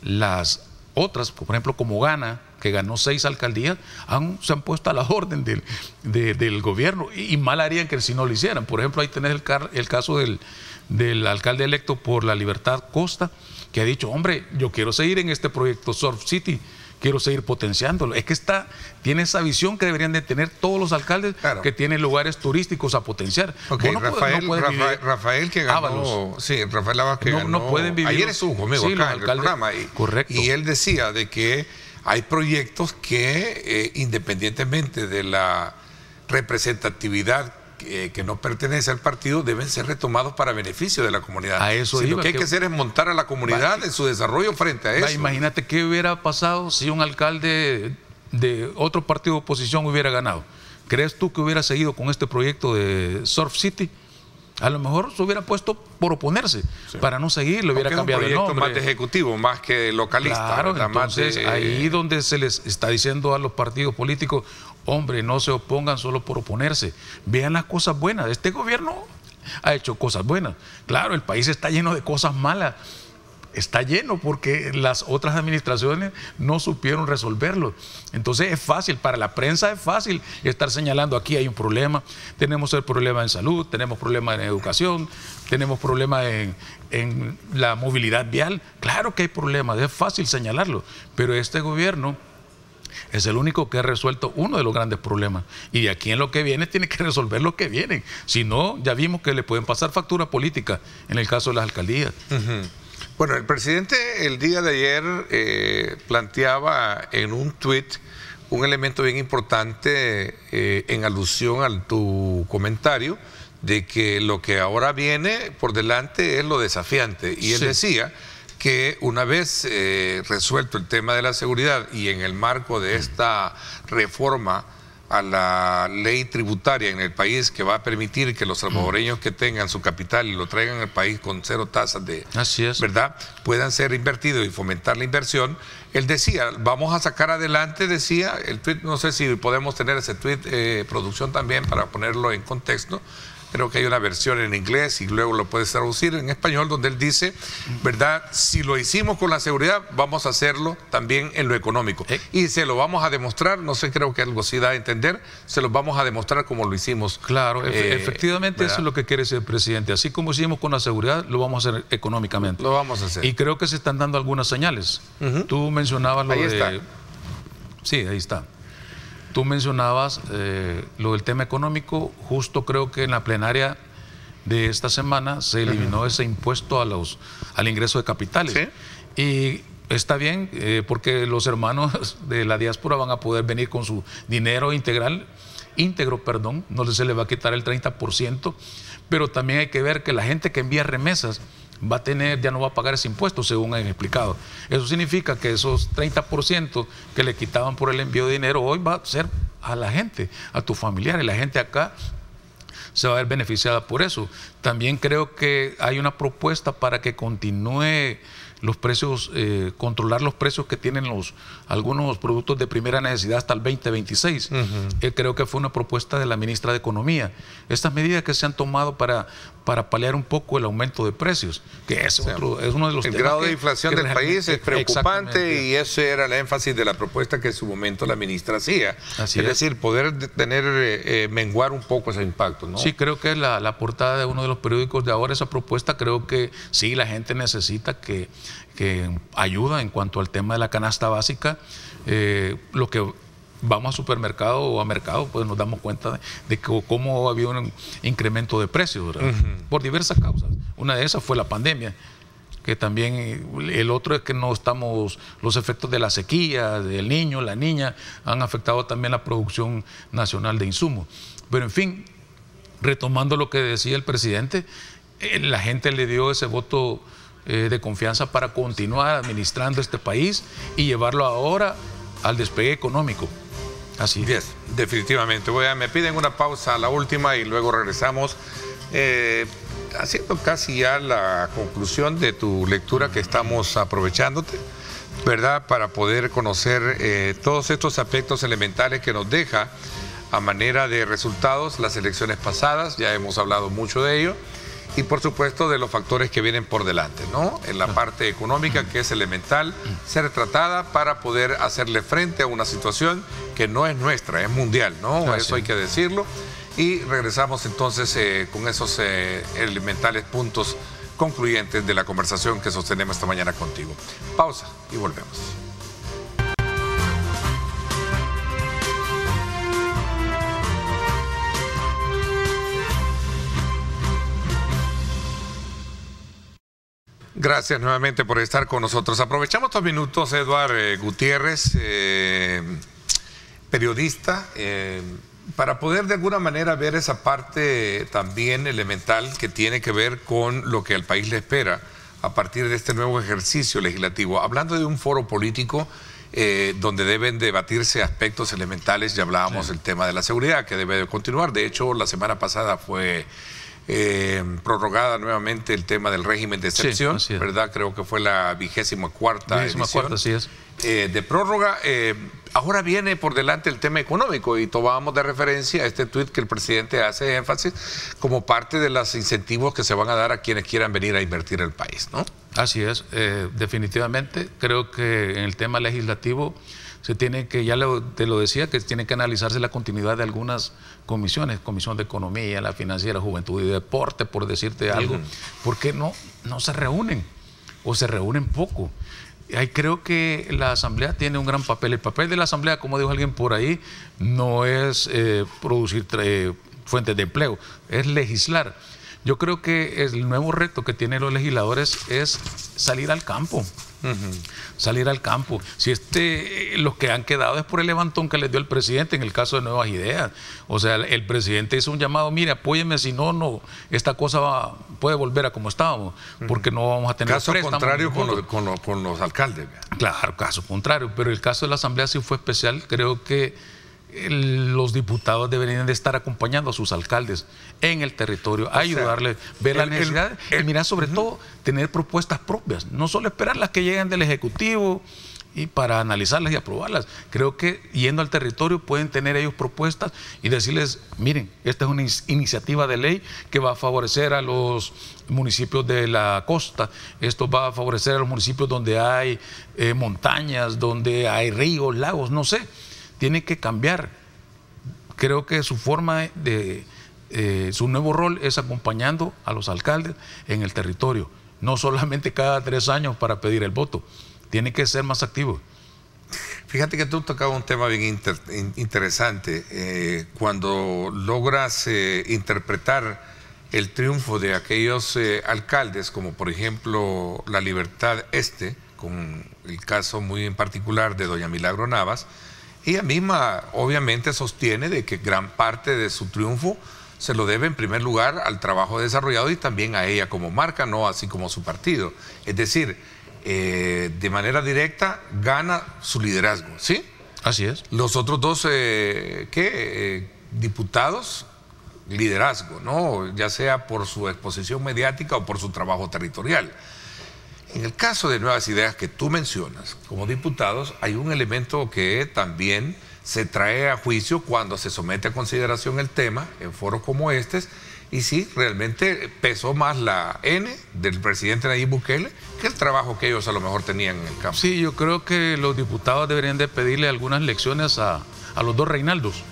las otras, por ejemplo, como Gana, que ganó 6 alcaldías, se han puesto a la orden del gobierno, y mal harían que si no lo hicieran. Por ejemplo, ahí tenés el caso del alcalde electo por La Libertad, Costa, que ha dicho, hombre, yo quiero seguir en este proyecto Surf City, quiero seguir potenciándolo. Es que tiene esa visión que deberían de tener todos los alcaldes, claro, que tienen lugares turísticos a potenciar. Okay, Rafael que ganó, Ábalos. Sí, Rafael Ábalos que ganó. No pueden vivir. Ayer estuvo conmigo acá en el programa. Correcto. Y él decía de que hay proyectos que, independientemente de la representatividad que no pertenece al partido, deben ser retomados para beneficio de la comunidad. A eso lo que hay que hacer es montar a la comunidad en su desarrollo frente a eso. Imagínate qué hubiera pasado si un alcalde de otro partido de oposición hubiera ganado. ¿Crees tú que hubiera seguido con este proyecto de Surf City? A lo mejor se hubiera puesto por oponerse, sí, para no seguir, le hubiera cambiado el nombre. Es un proyecto más de ejecutivo, más que localista. Claro, entonces ahí donde se les está diciendo a los partidos políticos, hombre, no se opongan solo por oponerse, vean las cosas buenas. Este gobierno ha hecho cosas buenas. Claro, el país está lleno de cosas malas. Está lleno porque las otras administraciones no supieron resolverlo. Entonces es fácil, para la prensa es fácil estar señalando aquí hay un problema, tenemos el problema en salud, tenemos problemas en educación, tenemos problemas en la movilidad vial. Claro que hay problemas, es fácil señalarlo, pero este gobierno es el único que ha resuelto uno de los grandes problemas. Y de aquí en lo que viene tiene que resolver lo que viene. Si no, ya vimos que le pueden pasar factura política en el caso de las alcaldías. Bueno, el presidente el día de ayer planteaba en un tuit un elemento bien importante en alusión a tu comentario de que lo que ahora viene por delante es lo desafiante. Y él decía que una vez resuelto el tema de la seguridad y en el marco de esta reforma a la ley tributaria en el país que va a permitir que los salvadoreños que tengan su capital y lo traigan al país con 0 tasas de, ¿verdad?, puedan ser invertidos y fomentar la inversión. Él decía, vamos a sacar adelante, decía, el tuit, no sé si podemos tener ese tuit, producción también, para ponerlo en contexto. Creo que hay una versión en inglés y luego lo puedes traducir en español, donde él dice, ¿verdad? Si lo hicimos con la seguridad, vamos a hacerlo también en lo económico. Y se lo vamos a demostrar, no sé, creo que algo así da a entender, se lo vamos a demostrar como lo hicimos. Claro, efectivamente, ¿verdad? Eso es lo que quiere decir el presidente. Así como hicimos con la seguridad, lo vamos a hacer económicamente. Lo vamos a hacer. Y creo que se están dando algunas señales. Tú mencionabas lo de... Sí, ahí está. Tú mencionabas lo del tema económico. Justo creo que en la plenaria de esta semana se eliminó ese impuesto al ingreso de capitales. ¿Sí? Y está bien porque los hermanos de la diáspora van a poder venir con su dinero íntegro, no se le va a quitar el 30%, pero también hay que ver que la gente que envía remesas ya no va a pagar ese impuesto, según han explicado. Eso significa que esos 30% que le quitaban por el envío de dinero hoy va a ser a la gente, a tus familiares. La gente acá se va a ver beneficiada por eso. También creo que hay una propuesta para que continúe los precios, controlar los precios que tienen algunos productos de primera necesidad hasta el 2026. Creo que fue una propuesta de la ministra de Economía. Estas medidas que se han tomado para paliar un poco el aumento de precios, que es uno de los temas. El grado de inflación del país es preocupante y ese era el énfasis de la propuesta que en su momento la ministra hacía. Es decir, poder menguar un poco ese impacto, ¿no? Sí, creo que la portada de uno de los periódicos de ahora, esa propuesta, creo que sí, la gente necesita que ayuda en cuanto al tema de la canasta básica. Lo que vamos a supermercado o a mercado, pues nos damos cuenta de cómo había un incremento de precios, ¿verdad? Por diversas causas. Una de esas fue la pandemia. que también el otro es que no estamos, los efectos de la sequía, del niño, la niña, han afectado también la producción nacional de insumos. Pero en fin, retomando lo que decía el presidente, la gente le dio ese voto de confianza para continuar administrando este país y llevarlo ahora al despegue económico. Así es. Definitivamente. Me piden una pausa, la última, y luego regresamos. Haciendo casi ya la conclusión de tu lectura, que estamos aprovechándote, ¿verdad? Para poder conocer todos estos aspectos elementales que nos deja a manera de resultados las elecciones pasadas. Ya hemos hablado mucho de ello. Y por supuesto de los factores que vienen por delante, ¿no? En la parte económica, que es elemental ser tratada para poder hacerle frente a una situación que no es nuestra, es mundial, ¿no? Eso hay que decirlo. Y regresamos entonces con esos elementales puntos concluyentes de la conversación que sostenemos esta mañana contigo. Pausa y volvemos. Gracias nuevamente por estar con nosotros. Aprovechamos estos minutos, Eduardo Gutiérrez, periodista, para poder de alguna manera ver esa parte también elemental que tiene que ver con lo que al país le espera a partir de este nuevo ejercicio legislativo. Hablando de un foro político donde deben debatirse aspectos elementales, ya hablábamos del tema de la seguridad, que debe de continuar. De hecho, la semana pasada fue prorrogada nuevamente el tema del régimen de excepción, ¿verdad? Creo que fue la 24ª edición así es. De prórroga. Ahora viene por delante el tema económico y tomábamos de referencia este tuit que el presidente hace énfasis como parte de los incentivos que se van a dar a quienes quieran venir a invertir en el país, ¿no? Así es, definitivamente. Creo que en el tema legislativo se tiene que, te lo decía, que tiene que analizarse la continuidad de algunas comisiones, Comisión de Economía, la Financiera, Juventud y Deporte, por decirte algo, porque no se reúnen o se reúnen poco. Ahí creo que la Asamblea tiene un gran papel. El papel de la Asamblea, como dijo alguien por ahí, no es producir fuentes de empleo, es legislar. Yo creo que el nuevo reto que tienen los legisladores es salir al campo. Salir al campo. Si los que han quedado es por el levantón que les dio el presidente en el caso de Nuevas Ideas. O sea, el presidente hizo un llamado: mire, apóyeme, si no, esta cosa puede volver a como estábamos, porque no vamos a tener caso contrario con los alcaldes. Claro, caso contrario, pero el caso de la Asamblea sí fue especial. Creo que los diputados deberían de estar acompañando a sus alcaldes en el territorio, ayudarles, ver la necesidad y mirar sobre todo tener propuestas propias, no solo esperar las que lleguen del Ejecutivo y para analizarlas y aprobarlas. Creo que yendo al territorio pueden tener ellos propuestas y decirles: miren, esta es una iniciativa de ley que va a favorecer a los municipios de la costa, esto va a favorecer a los municipios donde hay montañas, donde hay ríos, lagos, no sé. Tiene que cambiar. Creo que su forma su nuevo rol es acompañando a los alcaldes en el territorio, no solamente cada 3 años para pedir el voto. Tiene que ser más activo. Fíjate que tú tocabas un tema bien interesante. Cuando logras interpretar el triunfo de aquellos alcaldes, como por ejemplo La Libertad con el caso muy en particular de doña Milagro Navas, ella misma obviamente sostiene de que gran parte de su triunfo se lo debe en primer lugar al trabajo desarrollado y también a ella como marca, no así como su partido. Es decir, de manera directa gana su liderazgo, ¿sí? Así es. Los otros dos diputados, liderazgo, ¿no? Ya sea por su exposición mediática o por su trabajo territorial. En el caso de Nuevas Ideas que tú mencionas, como diputados, hay un elemento que también se trae a juicio cuando se somete a consideración el tema en foros como este, y sí, realmente pesó más la N del presidente Nayib Bukele que el trabajo que ellos a lo mejor tenían en el campo. Sí, yo creo que los diputados deberían de pedirle algunas lecciones a los dos Reinaldos,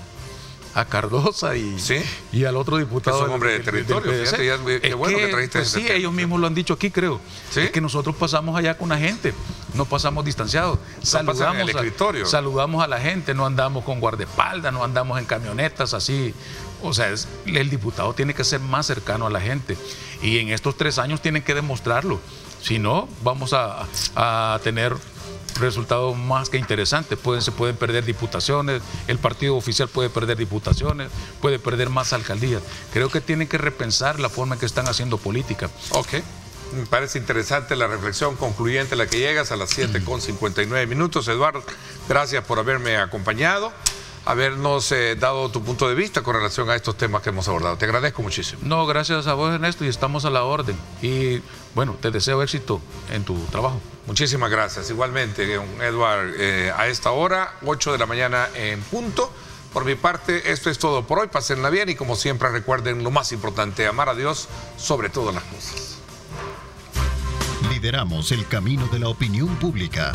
a Cardosa y al otro diputado. Que son hombres de territorio. Fíjate, qué bueno que trajiste pues sí, ellos mismos lo han dicho aquí, creo. ¿Sí? Es que nosotros pasamos allá con la gente, no pasamos distanciados. Saludamos a la gente, no andamos con guardaespaldas, no andamos en camionetas así. O sea, el diputado tiene que ser más cercano a la gente. Y en estos 3 años tienen que demostrarlo. Si no, vamos a tener resultados más que interesantes. Se pueden perder diputaciones, el partido oficial puede perder diputaciones, puede perder más alcaldías. Creo que tienen que repensar la forma en que están haciendo política. Ok. Me parece interesante la reflexión concluyente a la que llegas a las 7:59. Eduardo, gracias por haberme acompañado, habernos dado tu punto de vista con relación a estos temas que hemos abordado. Te agradezco muchísimo. No, gracias a vos, Ernesto, y estamos a la orden. Y bueno, te deseo éxito en tu trabajo. Muchísimas gracias. Igualmente, Eduardo, a esta hora, 8 de la mañana en punto. Por mi parte, esto es todo por hoy. Pásenla bien y como siempre recuerden lo más importante, amar a Dios sobre todas las cosas. Lideramos el camino de la opinión pública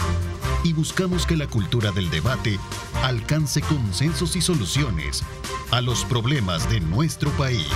y buscamos que la cultura del debate alcance consensos y soluciones a los problemas de nuestro país.